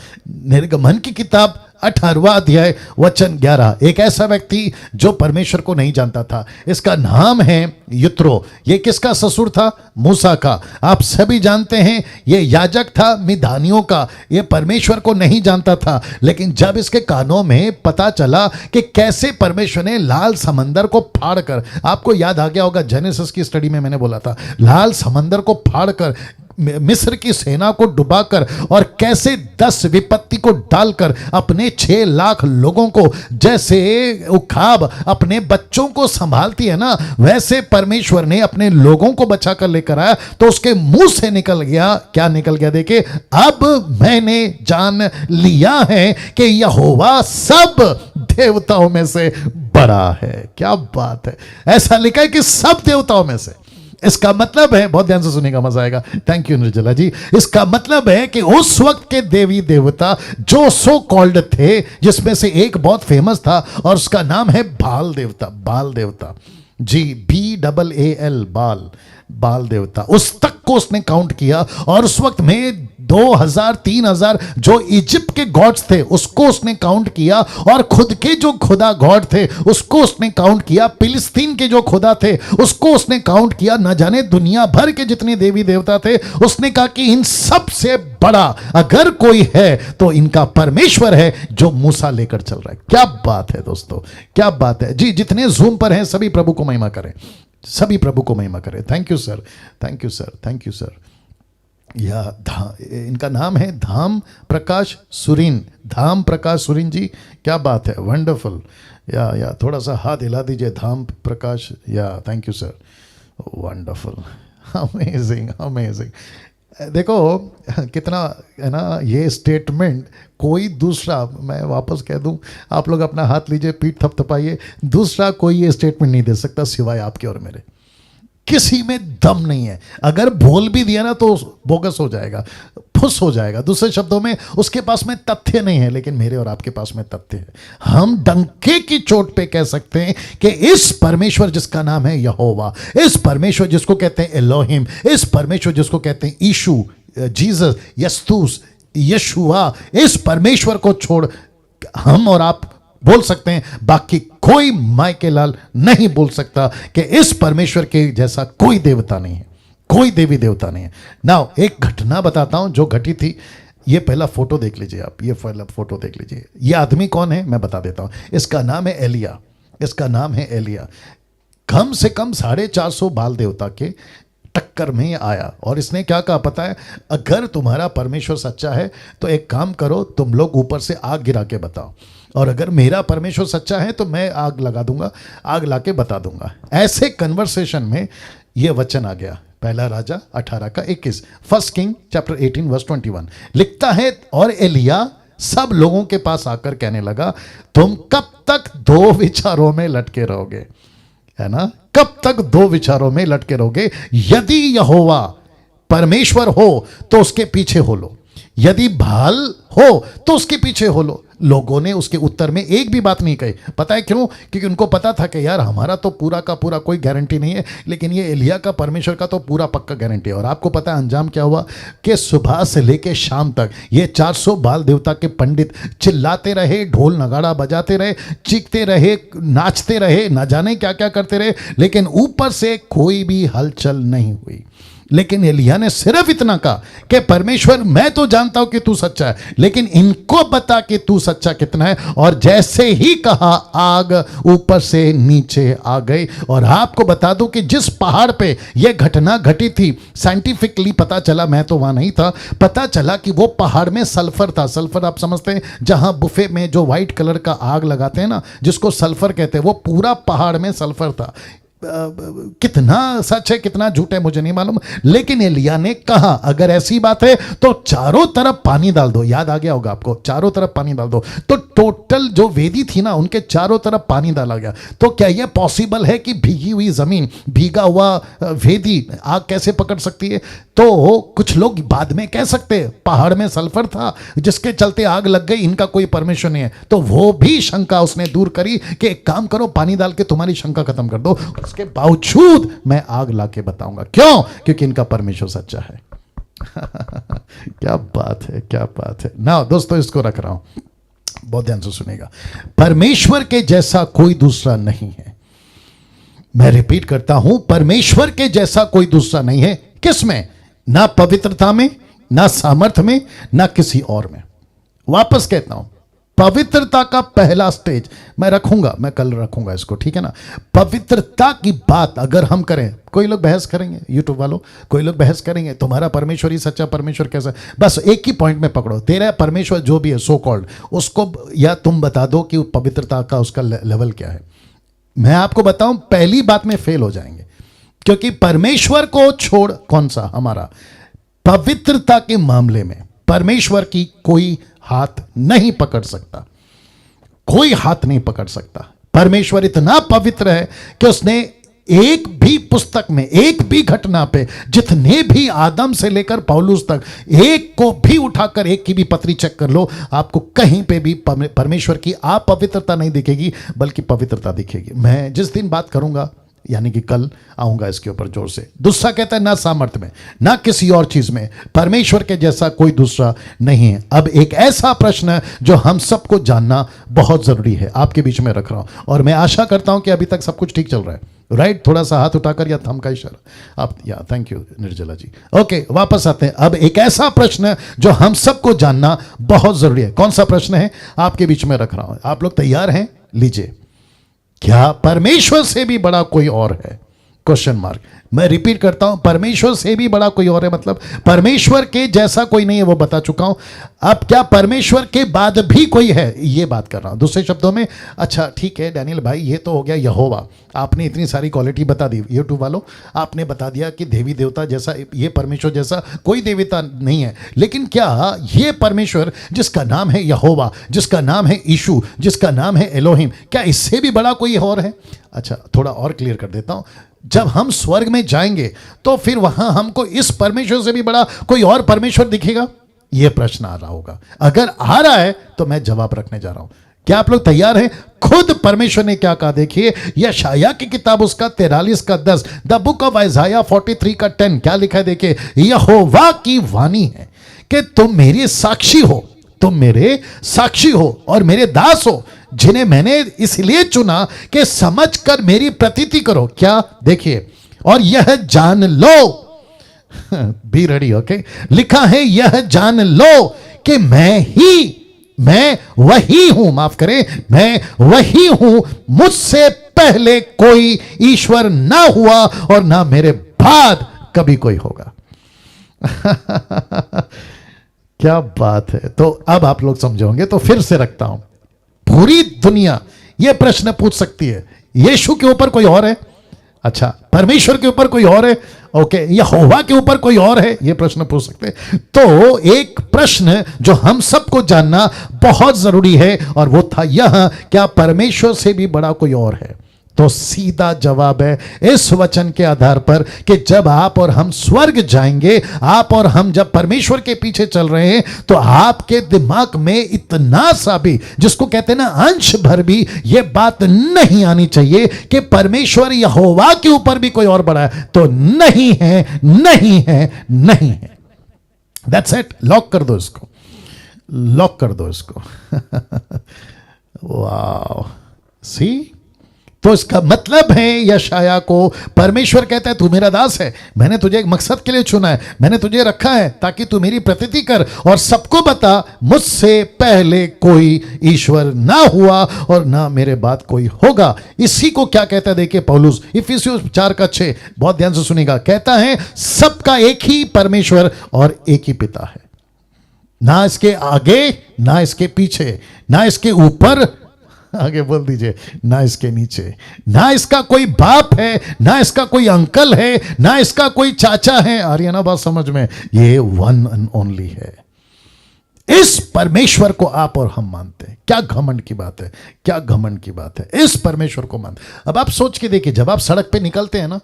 निर्गमन की किताब 18वां अध्याय वचन 11। एक ऐसा व्यक्ति जो परमेश्वर को नहीं जानता था, इसका नाम है यित्रो। ये किसका ससुर था? मूसा का। आप सभी जानते हैं ये याजक था मिधानियों का। ये परमेश्वर को नहीं जानता था, लेकिन जब इसके कानों में पता चला कि कैसे परमेश्वर ने लाल समंदर को फाड़कर, आपको याद आ गया होगा जेनेसिस की स्टडी में मैंने बोला था, लाल समंदर को फाड़कर मिस्र की सेना को डुबाकर और कैसे 10 विपत्ति को डालकर अपने 6 लाख लोगों को, जैसे उखाब अपने बच्चों को संभालती है ना, वैसे परमेश्वर ने अपने लोगों को बचा कर लेकर आया। तो उसके मुंह से निकल गया, क्या निकल गया? देखिए, अब मैंने जान लिया है कि यहोवा सब देवताओं में से बड़ा है। क्या बात है! ऐसा लिखा है कि सब देवताओं में से। इसका मतलब है, बहुत ध्यान से सुनेगा, मजा आएगा। थैंक यू निर्जला जी। इसका मतलब है कि उस वक्त के देवी देवता जो सो कॉल्ड थे, जिसमें से एक बहुत फेमस था और उसका नाम है बाल देवता। बाल देवता जी, BAAL, बाल, बाल देवता। उस तक को उसने काउंट किया और उस वक्त में 2000 3000 जो इजिप्ट के गॉड्स थे उसको उसने काउंट किया, और खुद के जो खुदा गॉड थे उसको उसने काउंट किया, फिलिस्तीन के जो खुदा थे उसको उसने काउंट किया, न जाने दुनिया भर के जितने देवी देवता थे। उसने कहा कि इन सब से बड़ा अगर कोई है तो इनका परमेश्वर है जो मूसा लेकर चल रहा है। क्या बात है दोस्तों, क्या बात है जी। जितने जूम पर हैं सभी प्रभु को महिमा करें, सभी प्रभु को महिमा करें। Thank you sir, thank you sir, thank you sir. इनका नाम है धाम प्रकाश सुरीन, धाम प्रकाश सुरीन जी, क्या बात है, वंडरफुल। या थोड़ा सा हाथ हिला दीजिए धाम प्रकाश, या thank you sir, wonderful, amazing amazing. देखो कितना है ना ये स्टेटमेंट, कोई दूसरा, मैं वापस कह दूं, आप लोग अपना हाथ लीजिए, पीठ थपथपाइए, दूसरा कोई ये स्टेटमेंट नहीं दे सकता सिवाय आपके और मेरे। किसी में दम नहीं है। अगर बोल भी दिया ना तो बोगस हो जाएगा, फुस हो जाएगा। दूसरे शब्दों में उसके पास में तथ्य नहीं है, लेकिन मेरे और आपके पास में तथ्य है। हम डंके की चोट पे कह सकते हैं कि इस परमेश्वर जिसका नाम है यहोवा, इस परमेश्वर जिसको कहते हैं एलोहिम, इस परमेश्वर जिसको कहते हैं यीशु, जीसस, यस्तूस, यशुआ, इस परमेश्वर को छोड़ हम और आप बोल सकते हैं, बाकी कोई मायके लाल नहीं बोल सकता कि इस परमेश्वर के जैसा कोई देवता नहीं है, कोई देवी देवता नहीं है। नाउ एक घटना बताता हूं जो घटी थी। ये पहला फोटो देख लीजिए आप, ये पहला फोटो देख लीजिए। ये आदमी कौन है मैं बता देता हूं। इसका नाम है एलिया, इसका नाम है एलिया। कम से कम 450 बाल देवता के टक्कर में आया, और इसने क्या कहा पता है, अगर तुम्हारा परमेश्वर सच्चा है तो एक काम करो, तुम लोग ऊपर से आग गिरा के बताओ, और अगर मेरा परमेश्वर सच्चा है तो मैं आग लगा दूंगा, आग ला के बता दूंगा। ऐसे कन्वर्सेशन में यह वचन आ गया, पहला राजा 18:21, फर्स्ट किंग चैप्टर 18 वर्स 21 लिखता है, और एलिया सब लोगों के पास आकर कहने लगा, तुम कब तक दो विचारों में लटके रहोगे, है ना, कब तक दो विचारों में लटके रहोगे। यदि यहोवा परमेश्वर हो तो उसके पीछे हो लो, यदि बाल हो तो उसके पीछे हो लो। लोगों ने उसके उत्तर में एक भी बात नहीं कही। पता है क्यों? क्योंकि उनको पता था कि यार हमारा तो पूरा का पूरा कोई गारंटी नहीं है, लेकिन ये एलिया का परमेश्वर का तो पूरा पक्का गारंटी है। और आपको पता है अंजाम क्या हुआ कि सुबह से लेके शाम तक ये 400 बाल देवता के पंडित चिल्लाते रहे, ढोल नगाड़ा बजाते रहे, चीखते रहे, नाचते रहे, ना जाने क्या क्या करते रहे, लेकिन ऊपर से कोई भी हलचल नहीं हुई। लेकिन एलिया ने सिर्फ इतना कहा कि परमेश्वर मैं तो जानता हूं कि तू सच्चा है, लेकिन इनको बता कि तू सच्चा कितना है। और जैसे ही कहा आग ऊपर से नीचे आ गई। और आपको बता दूं कि जिस पहाड़ पे यह घटना घटी थी, साइंटिफिकली पता चला, मैं तो वहां नहीं था, पता चला कि वो पहाड़ में सल्फर था। सल्फर आप समझते हैं, जहां बुफे में जो व्हाइट कलर का आग लगाते हैं ना, जिसको सल्फर कहते हैं, वो पूरा पहाड़ में सल्फर था। कितना सच है कितना झूठ है मुझे नहीं मालूम, लेकिन एलिया ने कहा अगर ऐसी बात है तो चारों तरफ पानी डाल दो। याद आ गया होगा आपको, चारों तरफ पानी डाल दो। तो टोटल जो वेदी थी ना, उनके चारों तरफ पानी डाला गया। तो क्या यह पॉसिबल है कि भीगी हुई जमीन, भीगा हुआ वेदी आग कैसे पकड़ सकती है? तो कुछ लोग बाद में कह सकते हैं पहाड़ में सल्फर था जिसके चलते आग लग गई, इनका कोई परमेश्वर नहीं है। तो वो भी शंका उसने दूर करी कि एक काम करो, पानी डाल के तुम्हारी शंका खत्म कर दो, उसके बावजूद मैं आग लाके बताऊंगा। क्यों? क्योंकि इनका परमेश्वर सच्चा है। क्या बात है, क्या बात है ना दोस्तों। इसको रख रहा हूं, बहुत ध्यान से सुनेगा। परमेश्वर के जैसा कोई दूसरा नहीं है। मैं रिपीट करता हूं, परमेश्वर के जैसा कोई दूसरा नहीं है। किसमें? ना पवित्रता में, ना सामर्थ्य में, ना किसी और में। वापस कहता हूं, पवित्रता का पहला स्टेज मैं रखूंगा, मैं कल रखूंगा इसको, ठीक है ना। पवित्रता की बात अगर हम करें, कोई लोग बहस करेंगे, यूट्यूब वालों कोई लोग बहस करेंगे तुम्हारा परमेश्वर ही सच्चा परमेश्वर कैसा। बस एक ही पॉइंट में पकड़ो, तेरा परमेश्वर जो भी है सो कॉल्ड, उसको या तुम बता दो कि पवित्रता का उसका लेवल क्या है। मैं आपको बताऊं, पहली बात में फेल हो जाएंगे, क्योंकि परमेश्वर को छोड़ कौन सा हमारा पवित्रता के मामले में परमेश्वर की कोई हाथ नहीं पकड़ सकता, कोई हाथ नहीं पकड़ सकता। परमेश्वर इतना पवित्र है कि उसने एक भी पुस्तक में, एक भी घटना पे, जितने भी आदम से लेकर पौलुस तक, एक को भी उठाकर एक की भी पत्री चेक कर लो, आपको कहीं पे भी परमेश्वर की अपवित्रता नहीं दिखेगी, बल्कि पवित्रता दिखेगी। मैं जिस दिन बात करूंगा यानी कि कल आऊंगा इसके ऊपर जोर से। दूसरा कहता है ना सामर्थ्य में, ना किसी और चीज में, परमेश्वर के जैसा कोई दूसरा नहीं है। अब एक ऐसा प्रश्न जो हम सबको जानना बहुत जरूरी है, आपके बीच में रख रहा हूं, और मैं आशा करता हूं कि अभी तक सब कुछ ठीक चल रहा है, राइट? थोड़ा सा हाथ उठाकर या थंब का इशारा आप, या थैंक यू निर्जला जी। ओके, वापस आते हैं। अब एक ऐसा प्रश्न जो हम सबको जानना बहुत जरूरी है। कौन सा प्रश्न है? आपके बीच में रख रहा हूं, आप लोग तैयार हैं? लीजिए, क्या परमेश्वर से भी बड़ा कोई और है? Question mark. मैं रिपीट करता हूं, परमेश्वर से भी बड़ा कोई और है, मतलब परमेश्वर के जैसा कोई नहीं है, वो बता चुका हूं। अब क्या परमेश्वर के बाद भी कोई है, ये बात कर रहा हूं। दूसरे शब्दों में, अच्छा ठीक है डैनियल भाई, ये तो हो गया यहोवा, आपने इतनी सारी क्वालिटी बता दी, यूट्यूब वालों आपने बता दिया कि देवी देवता जैसा, ये परमेश्वर जैसा कोई देवता नहीं है। लेकिन क्या ये परमेश्वर जिसका नाम है यहोवा, जिसका नाम है यीशु, जिसका नाम है एलोहिम, क्या इससे भी बड़ा कोई और है? अच्छा, थोड़ा और क्लियर कर देता हूं। जब हम स्वर्ग में जाएंगे तो फिर वहां हमको इस परमेश्वर से भी बड़ा कोई और परमेश्वर दिखेगा? यह प्रश्न आ रहा होगा। अगर आ रहा है तो मैं जवाब रखने जा रहा हूं। क्या आप लोग तैयार हैं? खुद परमेश्वर ने क्या कहा, देखिए यशायाह की किताब उसका 43 का 10, द बुक ऑफ आइजाया 43 का 10, क्या लिखा है देखिए, यहोवा की वाणी है कि तुम मेरे साक्षी हो, तुम मेरे साक्षी हो और मेरे दास हो, जिन्हें मैंने इसलिए चुना कि समझकर मेरी प्रतीति करो। क्या? देखिए, और यह जान लो, बी रेडी, ओके, लिखा है यह जान लो कि मैं वही हूं, माफ करें, मैं वही हूं, मुझसे पहले कोई ईश्वर ना हुआ और ना मेरे बाद कभी कोई होगा। क्या बात है। तो अब आप लोग समझोगे, तो फिर से रखता हूं, पूरी दुनिया यह प्रश्न पूछ सकती है, यीशु के ऊपर कोई और है? अच्छा, परमेश्वर के ऊपर कोई और है? ओके, यहोवा के ऊपर कोई और है? यह प्रश्न पूछ सकते हैं। तो एक प्रश्न जो हम सबको जानना बहुत जरूरी है, और वो था यह, क्या परमेश्वर से भी बड़ा कोई और है? तो सीधा जवाब है इस वचन के आधार पर कि जब आप और हम स्वर्ग जाएंगे, आप और हम जब परमेश्वर के पीछे चल रहे हैं, तो आपके दिमाग में इतना सा भी, जिसको कहते हैं ना अंश भर भी, यह बात नहीं आनी चाहिए कि परमेश्वर यहोवा के ऊपर भी कोई और बड़ा है। तो नहीं है, नहीं है, नहीं है। That's it. लॉक कर दो इसको, लॉक कर दो इसको। वाह, सी, तो इसका मतलब है यशायाह को परमेश्वर कहता है तू मेरा दास है, मैंने तुझे एक मकसद के लिए चुना है, मैंने तुझे रखा है ताकि तू मेरी प्रतीति कर और सबको बता मुझसे पहले कोई ईश्वर ना हुआ और ना मेरे बाद कोई होगा। इसी को क्या कहता है देखिए पौलुस, इफिसियों 4:6, बहुत ध्यान से सुनिएगा, कहता है सबका एक ही परमेश्वर और एक ही पिता है, ना इसके आगे, ना इसके पीछे, ना इसके ऊपर, आगे बोल दीजिए, ना इसके नीचे, ना इसका कोई बाप है, ना इसका कोई अंकल है, ना इसका कोई चाचा है। आ रही है ना बात समझ में? ये वन एंड ओनली है। इस परमेश्वर को आप और हम मानते हैं। क्या घमंड की बात है, क्या घमंड की बात है, इस परमेश्वर को मानते। अब आप सोच के देखिए, जब आप सड़क पे निकलते हैं ना,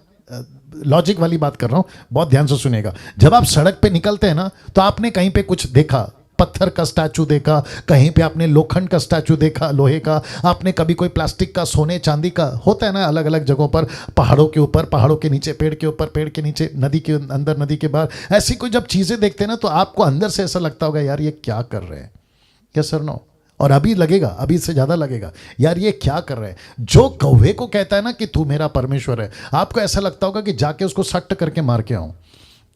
लॉजिक वाली बात कर रहा हूं, बहुत ध्यान से सुनिएगा, जब आप सड़क पे निकलते हैं ना, तो आपने कहीं पे कुछ देखा, पत्थर का स्टैचू देखा, कहीं पे आपने लोखंड का स्टैचू देखा, लोहे का, आपने कभी कोई प्लास्टिक का, सोने चांदी का, होता है ना अलग अलग जगहों पर, पहाड़ों के ऊपर, पहाड़ों के नीचे, पेड़ के ऊपर, पेड़ के नीचे, नदी के अंदर, नदी के बाहर, ऐसी कोई जब चीजें देखते हैं ना, तो आपको अंदर से ऐसा लगता होगा यार ये क्या कर रहे हैं। यस और नो? और अभी लगेगा, अभी से ज्यादा लगेगा, यार ये क्या कर रहे हैं। जो कौवे को कहता है ना कि तू मेरा परमेश्वर है, आपको ऐसा लगता होगा कि जाके उसको सट्ट करके मार के आऊं।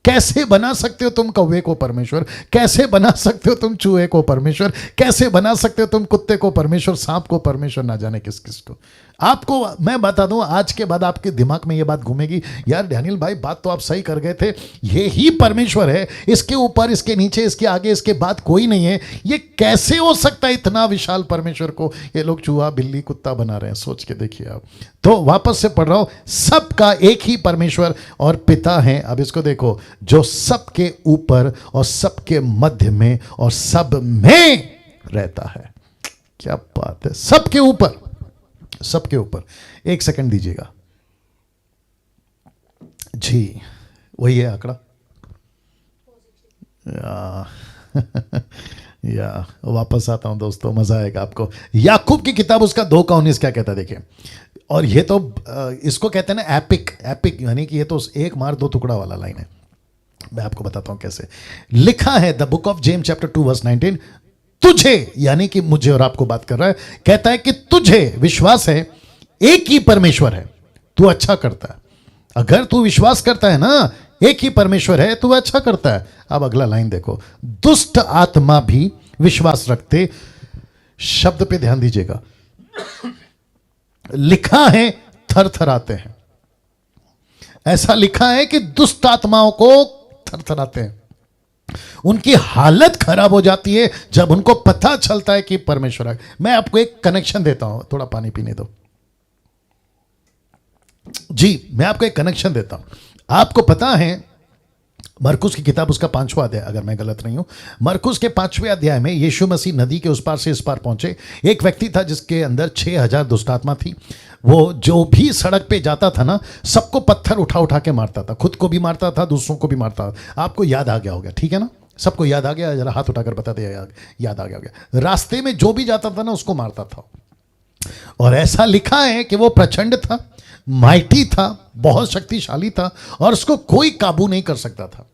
कैसे बना सकते हो तुम कौवे को परमेश्वर? कैसे बना सकते हो तुम चूहे को परमेश्वर? कैसे बना सकते हो तुम कुत्ते को परमेश्वर, सांप को परमेश्वर, ना जाने किस किस को। आपको मैं बता दूं, आज के बाद आपके दिमाग में यह बात घूमेगी, यार डैनियल भाई बात तो आप सही कर गए थे, ये ही परमेश्वर है, इसके ऊपर, इसके नीचे, इसके आगे, इसके बाद कोई नहीं है। ये कैसे हो सकता है इतना विशाल परमेश्वर को ये लोग चूहा, बिल्ली, कुत्ता बना रहे हैं? सोच के देखिए आप। तो वापस से पढ़ रहा हूं, सबका एक ही परमेश्वर और पिता है। अब इसको देखो, जो सबके ऊपर और सबके मध्य में और सब में रहता है। क्या बात है, सबके ऊपर, सबके ऊपर। एक सेकंड दीजिएगा जी, वही है आंकड़ा या वापस आता हूं दोस्तों, मजा आएगा आपको। याकूब की किताब उसका 2:19 क्या कहता है देखिए, और ये तो इसको कहते हैं ना एपिक, एपिक यानी कि ये तो एक मार दो टुकड़ा वाला लाइन है। मैं आपको बताता हूं कैसे लिखा है। The book of James chapter 2 verse 19, तुझे यानी कि मुझे और आपको बात कर रहा है, कहता है कि तुझे विश्वास है एक ही परमेश्वर है, तू अच्छा करता है। अगर तू विश्वास करता है ना एक ही परमेश्वर है, तू अच्छा करता है। अब अगला लाइन देखो, दुष्ट आत्मा भी विश्वास रखते, शब्द पे ध्यान दीजिएगा, लिखा है थरथराते हैं। ऐसा लिखा है कि दुष्ट आत्माओं को थरथराते हैं, उनकी हालत खराब हो जाती है जब उनको पता चलता है कि परमेश्वर है। मैं आपको एक कनेक्शन देता हूं, थोड़ा पानी पीने दो जी। मैं आपको एक कनेक्शन देता हूं। आपको पता है मरकुस की किताब उसका 5वां अध्याय, अगर मैं गलत नहीं हूं, मरकुस के 5वें अध्याय में यीशु मसीह नदी के उस पार से इस पार पहुंचे। एक व्यक्ति था जिसके अंदर 6000 दुष्टात्मा थी। वो जो भी सड़क पे जाता था ना, सबको पत्थर उठा उठा के मारता था, खुद को भी मारता था, दूसरों को भी मारता था। आपको याद आ गया होगा, ठीक है ना? सबको याद आ गया? जरा हाथ उठाकर बता दे, याद आ गया। रास्ते में जो भी जाता था ना उसको मारता था। और ऐसा लिखा है कि वो प्रचंड था, माइटी था, बहुत शक्तिशाली था, और उसको कोई काबू नहीं कर सकता था।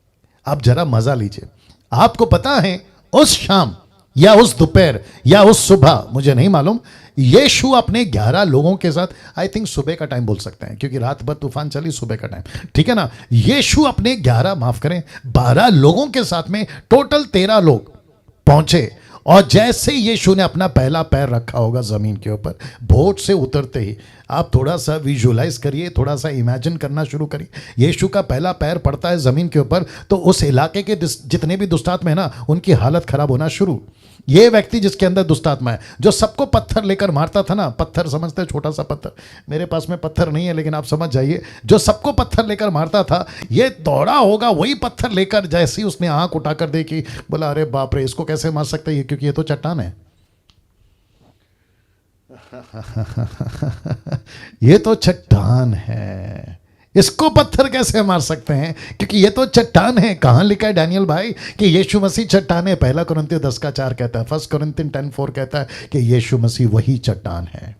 आप जरा मजा लीजिए। आपको पता है उस शाम या उस दोपहर या उस सुबह, मुझे नहीं मालूम, यीशु अपने 11 लोगों के साथ, आई थिंक सुबह का टाइम बोल सकते हैं क्योंकि रात भर तूफान चली, सुबह का टाइम, ठीक है ना? यीशु अपने 12 लोगों के साथ में टोटल 13 लोग पहुंचे। और जैसे यीशु ने अपना पहला पैर रखा होगा जमीन के ऊपर, बोट से उतरते ही, आप थोड़ा सा विजुअलाइज करिए, थोड़ा सा इमेजिन करना शुरू करिए। यीशु का पहला पैर पड़ता है जमीन के ऊपर तो उस इलाके के जितने भी दुष्टात्मा है ना, उनकी हालत खराब होना शुरू। ये व्यक्ति जिसके अंदर दुष्टात्मा है, जो सबको पत्थर लेकर मारता था ना, पत्थर समझते हैं छोटा सा पत्थर, मेरे पास में पत्थर नहीं है लेकिन आप समझ जाइए, जो सबको पत्थर लेकर मारता था, ये दौड़ा होगा वही पत्थर लेकर। जैसे ही उसने आंख उठाकर देखी, बोला अरे बाप रे, इसको कैसे मार सकते हैं क्योंकि ये तो चट्टान है। ये तो चट्टान है, इसको पत्थर कैसे मार सकते हैं क्योंकि ये तो चट्टान है। कहां लिखा है डैनियल भाई कि यीशु मसीह चट्टान है? 1 कुरिन्थियों 10:4 कहता है, 1 कुरिन्थियों 10:4 कहता है कि यीशु मसीह वही चट्टान है।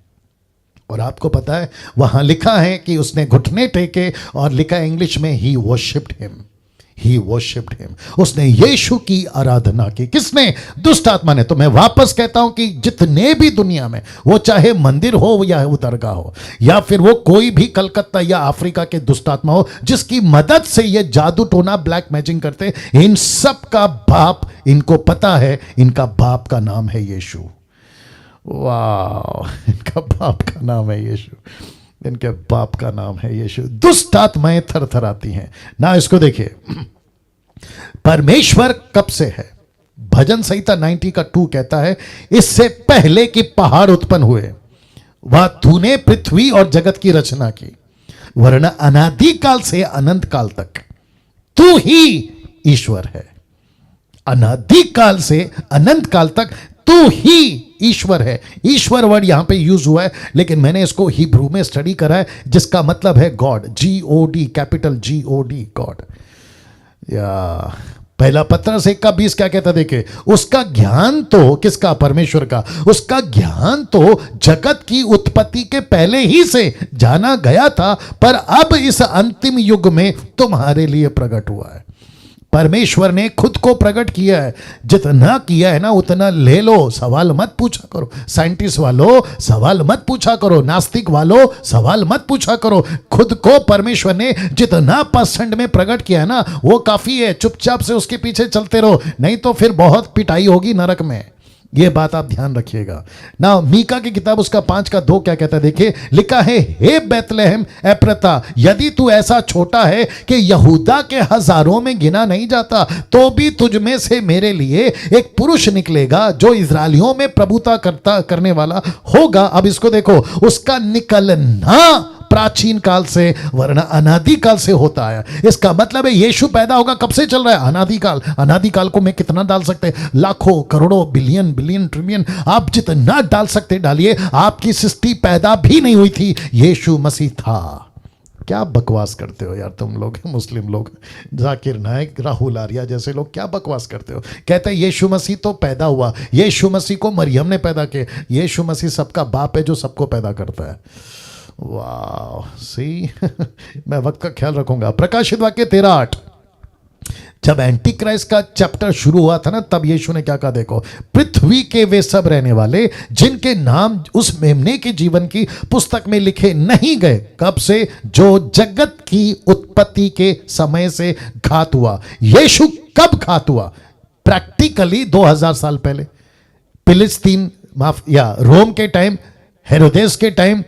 और आपको पता है वहां लिखा है कि उसने घुटने टेके, और लिखा है इंग्लिश में ही वर्शिप्ड हिम, ही वर्शिप्ड हिम, उसने यीशु की आराधना की। किसने? दुष्ट आत्मा ने। तो मैं वापस कहता हूं कि जितने भी दुनिया में, वो चाहे मंदिर हो या वो दरगाह हो, या फिर वो कोई भी कलकत्ता या अफ्रीका के दुष्ट आत्मा हो जिसकी मदद से ये जादू टोना ब्लैक मैजिक करते, इन सब का बाप, इनको पता है, इनका बाप का नाम है यीशु। वाह, इनका बाप का नाम है यीशु, इनके बाप का नाम है यीशु। दुष्ट आत्माएं थरथराती हैं ना। इसको देखिए, परमेश्वर कब से है? भजन संहिता 90:2 कहता है, इससे पहले कि पहाड़ उत्पन्न हुए वह तूने पृथ्वी और जगत की रचना की, वरना अनादि काल से अनंत काल तक तू ही ईश्वर है। अनादि काल से अनंत काल तक तू ही ईश्वर है। ईश्वर वर्ड यहां पे यूज हुआ है, लेकिन मैंने इसको हिब्रू में स्टडी करा है, जिसका मतलब है God, GOD, capital GOD, God. या 1 पत्रस 1:20 क्या कहता देखे, उसका ज्ञान तो किसका? परमेश्वर का। उसका ज्ञान तो जगत की उत्पत्ति के पहले ही से जाना गया था, पर अब इस अंतिम युग में तुम्हारे लिए प्रकट हुआ है। परमेश्वर ने खुद को प्रकट किया है। जितना किया है ना उतना ले लो, सवाल मत पूछा करो। साइंटिस्ट वालों सवाल मत पूछा करो, नास्तिक वालों सवाल मत पूछा करो। खुद को परमेश्वर ने जितना % में प्रकट किया है ना, वो काफी है। चुपचाप से उसके पीछे चलते रहो, नहीं तो फिर बहुत पिटाई होगी नरक में। ये बात आप ध्यान रखिएगा ना। मीका की किताब उसका 5:2 क्या कहता है देखिए, लिखा है, हे बैतलहम एफ्राता, यदि तू ऐसा छोटा है कि यहूदा के हजारों में गिना नहीं जाता, तो भी तुझ में से मेरे लिए एक पुरुष निकलेगा जो इस्राएलियों में प्रभुता करने वाला होगा। अब इसको देखो, उसका निकलना प्राचीन काल से वरना अनादि काल से होता है। इसका मतलब है यीशु पैदा होगा कब से चल रहा है? अनादिकाल। अनादिकाल को मैं कितना डाल सकते हैं? लाखों, करोड़ों, बिलियन, ट्रिलियन, आप जितना डाल सकते डालिए। आपकी सृष्टि पैदा भी नहीं हुई थी, यीशु मसीह था। क्या बकवास करते हो यार तुम लोग, मुस्लिम लोग, जाकिर नायक, राहुल आर्या जैसे लोग, क्या बकवास करते हो? कहते हैं यीशु मसीह तो पैदा हुआ, यीशु मसीह को मरियम ने पैदा किया। यीशु मसीह सबका बाप है जो सबको पैदा करता है। वाह, सी मैं वक्त का ख्याल रखूंगा। प्रकाशित वाक्य 13:8, जब एंटी क्राइस्ट का चैप्टर शुरू हुआ था ना, तब यीशु ने क्या कहा, देखो, पृथ्वी के वे सब रहने वाले जिनके नाम उस मेमने के जीवन की पुस्तक में लिखे नहीं गए, कब से, जो जगत की उत्पत्ति के समय से घात हुआ। यीशु कब घात हुआ? प्रैक्टिकली 2000 साल पहले, फिलिस्तीन माफ या रोम के टाइम, हेरोदेस के टाइम,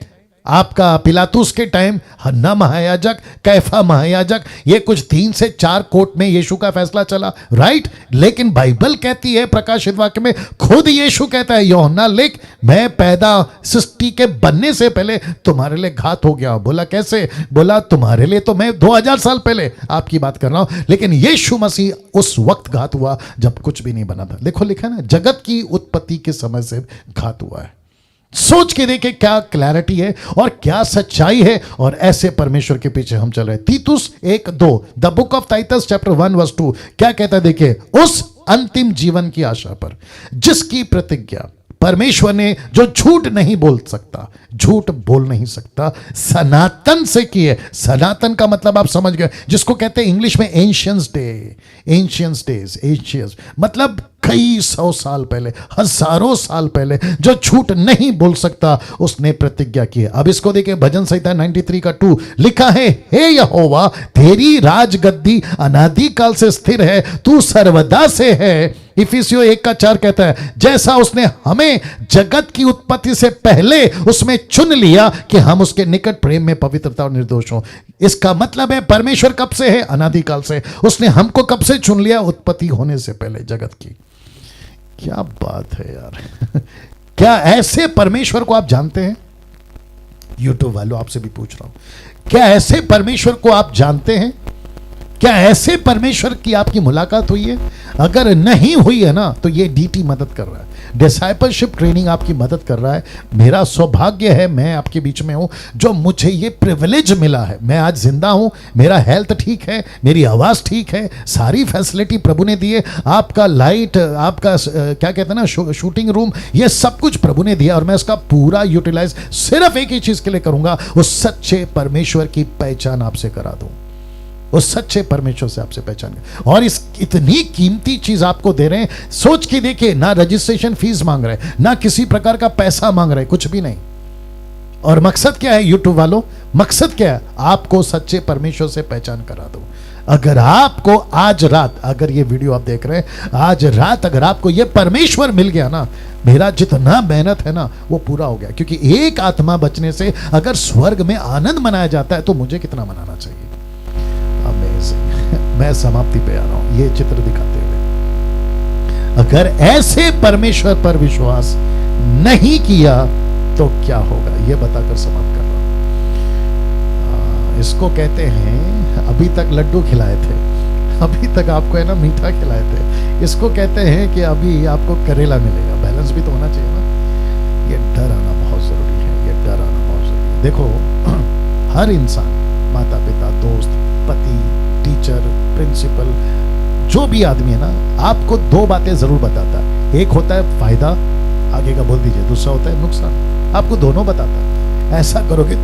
आपका पिलातुस के टाइम, हन्ना महायाजक, कैफा महायाजक, ये कुछ 3 से 4 कोर्ट में यीशु का फैसला चला, राइट। लेकिन बाइबल कहती है, प्रकाशित वाक्य में खुद यीशु कहता है, यूहन्ना लिख, मैं पैदा सृष्टि के बनने से पहले तुम्हारे लिए घात हो गया। बोला कैसे? बोला तुम्हारे लिए तो मैं 2000 साल पहले आपकी बात कर रहा हूं, लेकिन यीशु मसीह उस वक्त घात हुआ जब कुछ भी नहीं बना था। देखो लिखा है ना, जगत की उत्पत्ति के समय से घात हुआ है। सोच के देखे क्या क्लैरिटी है और क्या सच्चाई है, और ऐसे परमेश्वर के पीछे हम चल रहे हैं। तीतुस 1:2, the book of Titus chapter 1:2 क्या कहता है? देखिए, उस अंतिम जीवन की आशा पर जिसकी प्रतिज्ञा परमेश्वर ने, जो झूठ नहीं बोल सकता, झूठ बोल नहीं सकता, सनातन से की है। सनातन का मतलब आप समझ गए, जिसको कहते हैं इंग्लिश में एंशियंस डे, एंशियंस डेज, एंशियंस मतलब कई 100 साल पहले, हजारों साल पहले, जो झूठ नहीं बोल सकता, उसने प्रतिज्ञा की है। अब इसको देखिए, भजन संहिता 93:2 लिखा है, हे यहोवा, तेरी राजगद्दी अनादि काल से स्थिर है, तू सर्वदा से है। इफिसियों 1:4 कहता है, जैसा उसने हमें जगत की उत्पत्ति से पहले उसमें चुन लिया कि हम उसके निकट प्रेम में पवित्रता और निर्दोष हो। इसका मतलब है परमेश्वर कब से है? अनादि काल से। उसने हमको कब से चुन लिया? उत्पत्ति होने से पहले जगत की। क्या बात है यार क्या ऐसे परमेश्वर को आप जानते हैं? यूट्यूब वालों, आपसे भी पूछ रहा हूं, क्या ऐसे परमेश्वर को आप जानते हैं? क्या ऐसे परमेश्वर की आपकी मुलाकात हुई है? अगर नहीं हुई है ना, तो ये डीटी मदद कर रहा है, डिसाइपलशिप ट्रेनिंग आपकी मदद कर रहा है। मेरा सौभाग्य है, मैं आपके बीच में हूं, जो मुझे ये प्रिविलेज मिला है। मैं आज जिंदा हूं, मेरा हेल्थ ठीक है, मेरी आवाज ठीक है, सारी फैसिलिटी प्रभु ने दी है। आपका लाइट, आपका क्या कहते हैं ना, शूटिंग रूम, ये सब कुछ प्रभु ने दिया, और मैं इसका पूरा यूटिलाइज सिर्फ एक ही चीज के लिए करूंगा, उस सच्चे परमेश्वर की पहचान आपसे करा दूं, उस सच्चे परमेश्वर से आपसे पहचान। और इस इतनी कीमती चीज आपको दे रहे हैं, सोच के देखिए, ना रजिस्ट्रेशन फीस मांग रहे, ना किसी प्रकार का पैसा मांग रहे, कुछ भी नहीं। और मकसद क्या है यूट्यूब वालों? मकसद क्या है? आपको सच्चे परमेश्वर से पहचान करा दो। अगर आपको आज रात, अगर ये वीडियो आप देख रहे हैं, आज रात अगर आपको ये परमेश्वर मिल गया ना, मेरा जितना मेहनत है ना वो पूरा हो गया। क्योंकि एक आत्मा बचने से अगर स्वर्ग में आनंद मनाया जाता है, तो मुझे कितना मनाना चाहिए। मैं समाप्ति पे आ रहा हूं ये चित्र दिखाते हुए। अगर ऐसे परमेश्वर पर विश्वास नहीं किया तो क्या होगा, ये बताकर समाप्त कर रहा हूं। इसको कहते हैं, अभी तक लड्डू खिलाए थे, अभी तक आपको है ना मीठा खिलाए थे, इसको कहते हैं कि अभी आपको करेला मिलेगा। बैलेंस भी तो होना चाहिए ना। ये डर आना बहुत जरूरी है, ये डर आना बहुत जरूरी है। देखो, हर इंसान, माता पिता, दोस्त, पति, टीचर, प्रिंसिपल, जो भी आदमी है ना, आपको 2 बातें जरूर बताता है। एक होता है फायदा, आगे का बोल दीजिए, दूसरा होता है नुकसान। आपको दोनों बताता है। ऐसा करोगे,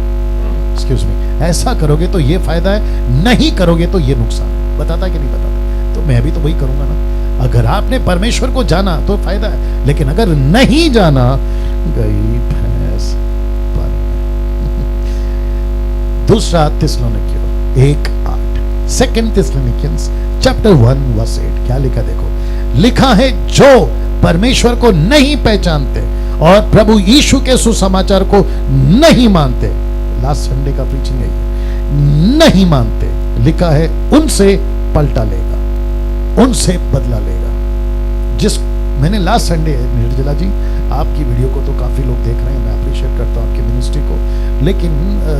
एक्सक्यूज मी, ऐसा करोगे तो ये फायदा है, नहीं करोगे तो ये नुकसान है। बताता कि नहीं बताता? तो मैं भी तो वही करूंगा ना। अगर आपने परमेश्वर को जाना तो फायदा है, लेकिन अगर नहीं जाना, गई भैंस पानी में। दूसरा थिस्सलुनीकियों 1:8, सेकंड थिस्सलुनीकियंस चैप्टर 1:8 क्या लिखा? देखो, लिखा है, जो परमेश्वर को नहीं पहचानते और प्रभु यीशु के सुसमाचार को नहीं मानते, लास्ट संडे का प्रीचिंग है, नहीं मानते, लिखा है, उनसे पलटा लेगा, उनसे बदला लेगा। जिस मैंने लास्ट संडे, निर्जला जी, आपकी वीडियो को तो काफ़ी लोग देख रहे हैं, मैं अप्रिशिएट करता हूँ आपकी मिनिस्ट्री को, लेकिन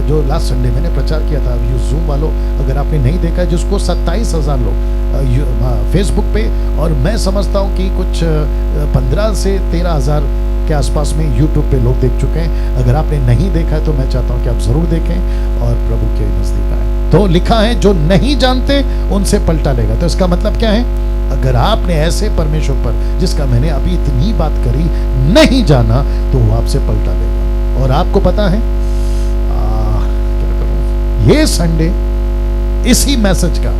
जो लास्ट संडे मैंने प्रचार किया था, जूम वालों, अगर आपने नहीं देखा है, जिसको 27,000 लोग फेसबुक पे, और मैं समझता हूँ कि कुछ 15 से 13,000 के आसपास में यूट्यूब पे लोग देख चुके हैं। अगर आपने नहीं देखा है तो मैं चाहता हूँ कि आप ज़रूर देखें और प्रभु के नज़दीक आए। तो लिखा है, जो नहीं जानते उनसे पलटा लेगा। तो इसका मतलब क्या है? अगर आपने ऐसे परमेश्वर पर, जिसका मैंने अभी इतनी बात करी, नहीं जाना, तो वो आपसे पलटा लेगा। और आपको पता है, ये संडे इसी मैसेज का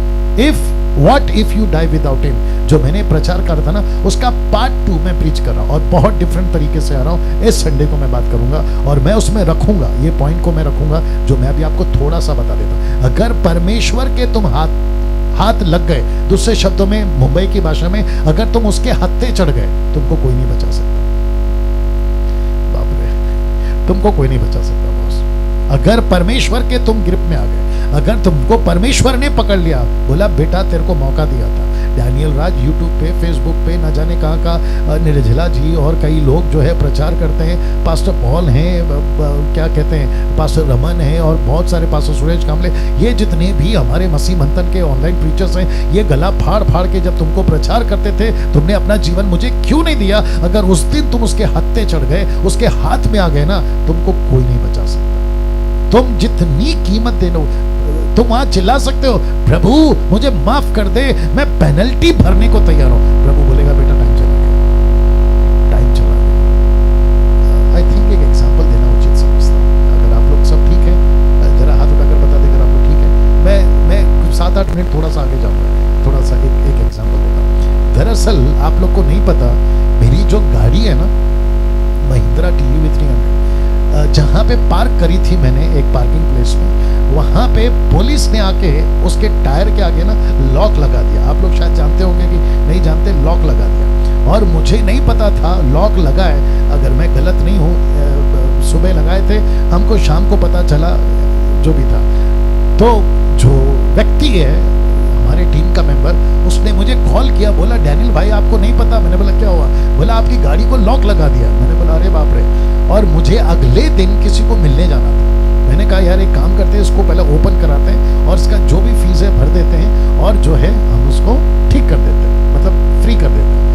what if you die without him, जो मैंने प्रचार करा था ना, उसका पार्ट 2 में प्रीच कर रहा हूं और बहुत डिफरेंट तरीके से आ रहा हूं। इस संडे को मैं बात करूंगा और मैं उसमें रखूंगा, ये पॉइंट को मैं रखूंगा जो मैं अभी आपको थोड़ा सा बता देता। अगर परमेश्वर के तुम हाथ लग गए, दूसरे शब्दों में, मुंबई की भाषा में, अगर तुम उसके हत्थे चढ़ गए, तुमको कोई नहीं बचा सकता। बाप रे, तुमको कोई नहीं बचा सकता बॉस। अगर परमेश्वर के तुम ग्रिप में आ गए, अगर तुमको परमेश्वर ने पकड़ लिया, बोला बेटा तेरे को मौका दिया था। डैनियल राज यूट्यूब पे, फेसबुक पे, न जाने कहाँ का निर्जला जी और कई लोग जो है प्रचार करते हैं, पास्टर पॉल हैं, क्या कहते हैं, पास्टर रमन है और बहुत सारे पास्टर सुरेश कामले, ये जितने भी हमारे मसीह मंथन के ऑनलाइन प्रीचर्स हैं, ये गला फाड़ फाड़ के जब तुमको प्रचार करते थे, तुमने अपना जीवन मुझे क्यों नहीं दिया? अगर उस दिन तुम उसके हत्थे चढ़ गए, उसके हाथ में आ गए ना, तुमको कोई नहीं बचा सकता। तुम जितनी कीमत देना, तुम वहां चिल्ला सकते हो, प्रभु मुझे माफ कर दे, मैं पेनल्टी भरने को तैयार हूं। प्रभु बोलेगा बेटा टाइम चला गया, टाइम चला गया। आई थिंक एक एग्जांपल देना उचित समझता हूं। अगर आप लोग सब ठीक है, जरा हाथ उठाकर बता दें अगर आप लोग ठीक है। मैं 7-8 मिनट थोड़ा सा आगे जाऊंगा, थोड़ा सा एक एग्जांपल देता हूं। दरअसल आप लोग को नहीं पता, मेरी जो गाड़ी है ना, महिंद्रा TUV 300, जहां पे पार्क करी थी मैंने एक पार्किंग प्लेस में, वहां पे पुलिस ने आके उसके टायर के आगे ना लॉक लगा दिया। आप लोग शायद जानते होंगे कि नहीं जानते, लॉक लगा दिया। और मुझे नहीं पता था लॉक लगा है, अगर मैं गलत नहीं हूं, सुबह लगाए थे, हमको शाम को पता चला, जो भी था। तो जो व्यक्ति है हमारे टीम का मेंबर, उसने मुझे कॉल किया, बोला डैनियल भाई आपको नहीं पता? मैंने बोला क्या हुआ? बोला आपकी गाड़ी को लॉक लगा दिया। मैंने बोला अरे बाप रे। और मुझे अगले दिन किसी को मिलने जाना था। मैंने कहा यार एक काम करते हैं, इसको पहले ओपन कराते हैं और इसका जो भी फीस है भर देते हैं और जो है हम उसको ठीक कर देते हैं, मतलब फ्री कर देते हैं।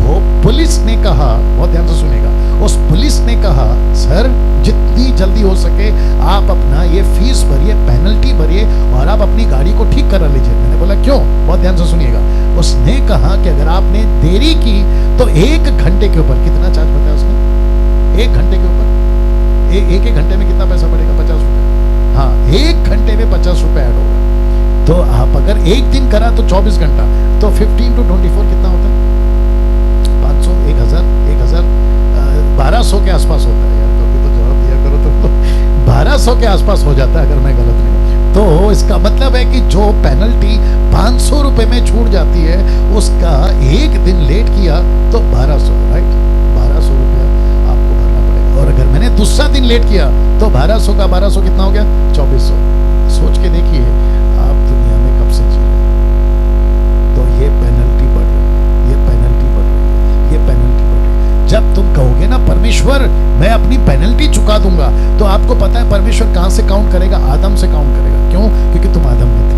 वो पुलिस ने कहा, बहुत ध्यान से सुनेगा, उस पुलिस ने कहा सर जितनी जल्दी हो सके आप अपना ये फीस भरिए, पेनल्टी भरिए और आप अपनी गाड़ी को ठीक करा लीजिए। मैंने बोला क्यों? बहुत ध्यान से सुनिएगा। उसने कहा कि अगर आपने देरी की तो 1 घंटे के ऊपर, कितना चार्ज बताया उसने? 1 घंटे के ऊपर, एक घंटे में कितना पैसा पड़ेगा? 50 रुपए। हाँ, 1 घंटे में 50 रुपए ऐड होगा। तो आप अगर एक दिन करा तो 24 घंटा, तो 15 × 24 कितना होता है? 500, 1000, 1200 के आसपास होता है। यार कभी तो जवाब दिया करो तो 1200 के आसपास हो जाता है अगर मैं गलत नहीं हूं। तो इसका मतलब है कि जो पेनल्टी 500 रुपए में छूट जाती है, उसका एक दिन लेट किया तो 1200, राइट? 1200 रुपया आपको भरना पड़ेगा। और अगर मैंने दूसरा दिन लेट किया तो 1200 का 1200 कितना हो गया? 2400। सोच के देखिए आप दुनिया में कब से जी रहे हैं। तो ये पेनल्टी बढ़ रही है, ये पेनल्टी बढ़ रही है, ये पेनल्टी बढ़ रही है। जब तुम कहोगे ना परमेश्वर मैं अपनी पेनल्टी चुका दूंगा, तो आपको पता है परमेश्वर कहां से काउंट करेगा? आदम से काउंट करेगा। क्यों? क्योंकि तुम आदम में थे।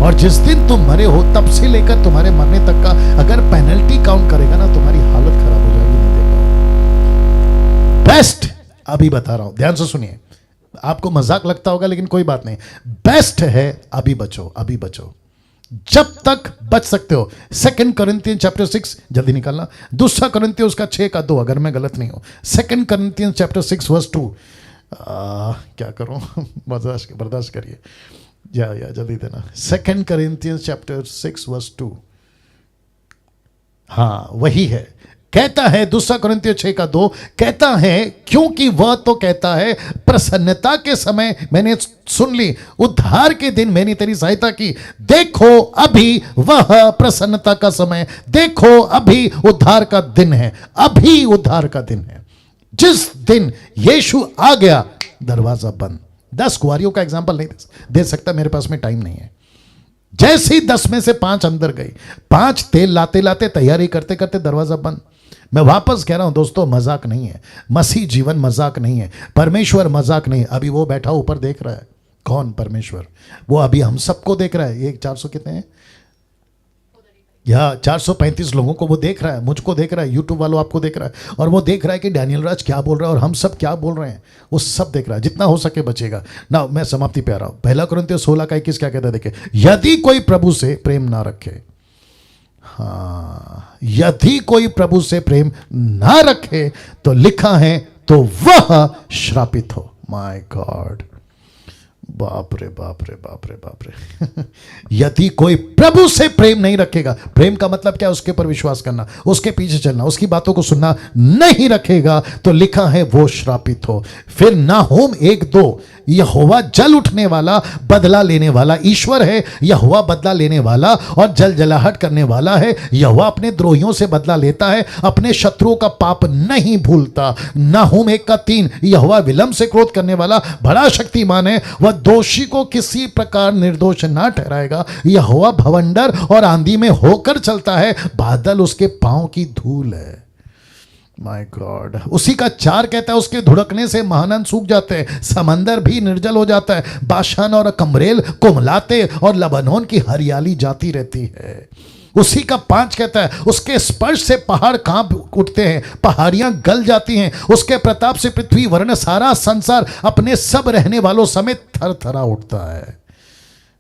और जिस दिन तुम मरे हो तब से लेकर तुम्हारे मरने तक का अगर पेनल्टी काउंट करेगा ना, तुम्हारी हालत खराब हो जाएगी, नहीं देख पाओगे। बेस्ट अभी बता रहा हूं, ध्यान से सुनिए। आपको मजाक लगता होगा लेकिन कोई बात नहीं, बेस्ट है अभी बचो, अभी बचो जब तक बच सकते हो। 2 Corinthians चैप्टर 6 जल्दी निकालना, 2 Corinthians उसका 6:2 अगर मैं गलत नहीं हूं। 2 Corinthians चैप्टर 6 वर्स 2। क्या करूं बर्दाश्त करिए, या जल्दी देना। 2 Corinthians चैप्टर 6 वर्स 2। हाँ वही है। कहता है 2 Corinthians 6:2 कहता है, क्योंकि वह तो कहता है प्रसन्नता के समय मैंने सुन ली, उद्धार के दिन मैंने तेरी सहायता की। देखो अभी वह प्रसन्नता का समय, देखो अभी उद्धार का दिन है, अभी उद्धार का दिन है। जिस दिन यीशु आ गया दरवाजा बंद। 10 कुंवारियों का एग्जाम्पल नहीं दे सकता, मेरे पास में टाइम नहीं है। जैसे ही 10 में से 5 अंदर गई, 5 तेल लाते लाते तैयारी करते करते दरवाजा बंद। मैं वापस कह रहा हूं दोस्तों, मजाक नहीं है, मसीह जीवन मजाक नहीं है, परमेश्वर मजाक नहीं है। अभी वो बैठा ऊपर देख रहा है, कौन? परमेश्वर। वो अभी हम सबको देख रहा है। ये 400 कितने हैं? या 435 लोगों को वो देख रहा है, मुझको देख रहा है, यूट्यूब वालों आपको देख रहा है, और वो देख रहा है कि डैनियल राज क्या बोल रहा है और हम सब क्या बोल रहे हैं। वो सब देख रहा है, जितना हो सके बचेगा ना। मैं समाप्ति पे आ रहा हूं। 1 Corinthians 16:21 क्या कहता है? देखिए, यदि कोई प्रभु से प्रेम ना रखे, हाँ, यदि कोई प्रभु से प्रेम ना रखे तो लिखा है तो वह श्रापित हो। माय गॉड, बाप रे बाप रे बाप रे बाप रे। यदि कोई प्रभु से प्रेम नहीं रखेगा, प्रेम का मतलब क्या? उसके पर विश्वास करना, उसके पीछे चलना, उसकी बातों को सुनना नहीं रखेगा, तो लिखा है वो श्रापित हो। फिर नाहूम 1:2, यहोवा जल उठने वाला, बदला लेने वाला ईश्वर है। यहोवा बदला लेने वाला और जल जलाहट करने वाला है। यहोवा अपने द्रोहियों से बदला लेता है, अपने शत्रुओं का पाप नहीं भूलता। नाहूम 1:3, यहोवा विलंब से क्रोध करने वाला, बड़ा शक्तिमान है, वह दोषी को किसी प्रकार निर्दोष ना ठहराएगा। यहोवा भवंडर और आंधी में होकर चलता है, बादल उसके पांव की धूल है। My God. उसी का 4 कहता है, उसके धुड़कने से महानंद सूख जाते हैं, समंदर भी निर्जल हो जाता है, बाशान और कमरेल कुमलाते और लबनोन की हरियाली जाती रहती है। उसी का 5 कहता है, उसके स्पर्श से पहाड़ कांप उठते हैं, पहाड़ियां गल जाती हैं। उसके प्रताप से पृथ्वी वर्ण सारा संसार अपने सब रहने वालों समेत थर थरा उठता है।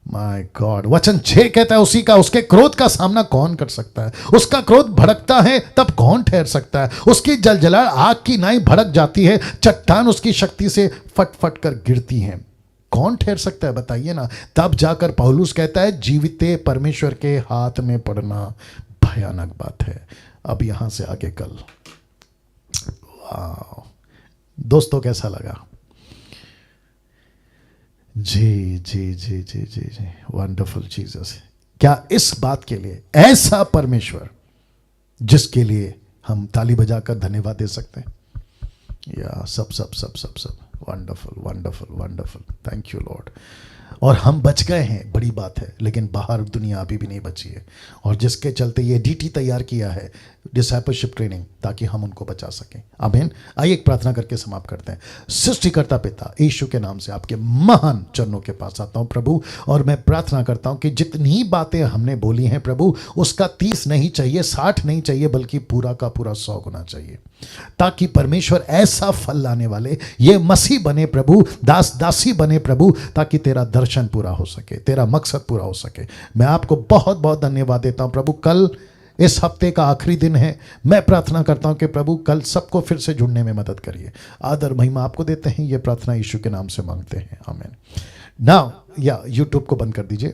My God. वचन 6 कहता है, उसी का, उसके क्रोध का सामना कौन कर सकता है? उसका क्रोध भड़कता है, तब कौन ठहर सकता है? उसकी जलजलाहट आग की नाई भड़क जाती है, चट्टान उसकी शक्ति से फट फट कर गिरती हैं। कौन ठहर सकता है बताइए ना? तब जाकर पौलुस कहता है, जीविते परमेश्वर के हाथ में पड़ना भयानक बात है। अब यहां से आगे कल। वाह दोस्तों, कैसा लगा? जी जी जी जी जी जी, वंडरफुल जीसस। क्या इस बात के लिए ऐसा परमेश्वर, जिसके लिए हम ताली बजाकर धन्यवाद दे सकते हैं? या सब सब सब सब सब wonderful wonderful wonderful, thank you Lord. और हम बच गए हैं, बड़ी बात है, लेकिन बाहर दुनिया अभी भी नहीं बची है, और जिसके चलते ये डीटी तैयार किया है, डिसाइपलशिप ट्रेनिंग, ताकि हम उनको बचा सकें। आमीन। आइए एक प्रार्थना करके समाप्त करते हैं। सृष्टिकर्ता पिता यीशु के नाम से आपके महान चरणों के पास आता हूं प्रभु, और मैं प्रार्थना करता हूं कि जितनी बातें हमने बोली हैं प्रभु, उसका 30 नहीं चाहिए, 60 नहीं चाहिए, बल्कि पूरा का पूरा 100 गुना चाहिए, ताकि परमेश्वर ऐसा फल लाने वाले ये मसीह बने प्रभु, दास दासी बने प्रभु, ताकि तेरा दर्शन पूरा हो सके, तेरा मकसद पूरा हो सके। मैं आपको बहुत बहुत धन्यवाद देता हूं प्रभु। कल इस हफ्ते का आखिरी दिन है। मैं प्रार्थना करता हूं कि प्रभु कल सबको फिर से जुड़ने में मदद करिए। आदर महिमा आपको देते हैं, ये प्रार्थना यीशु के नाम से मांगते हैं, आमीन। नाउ या यूट्यूब को बंद कर दीजिए।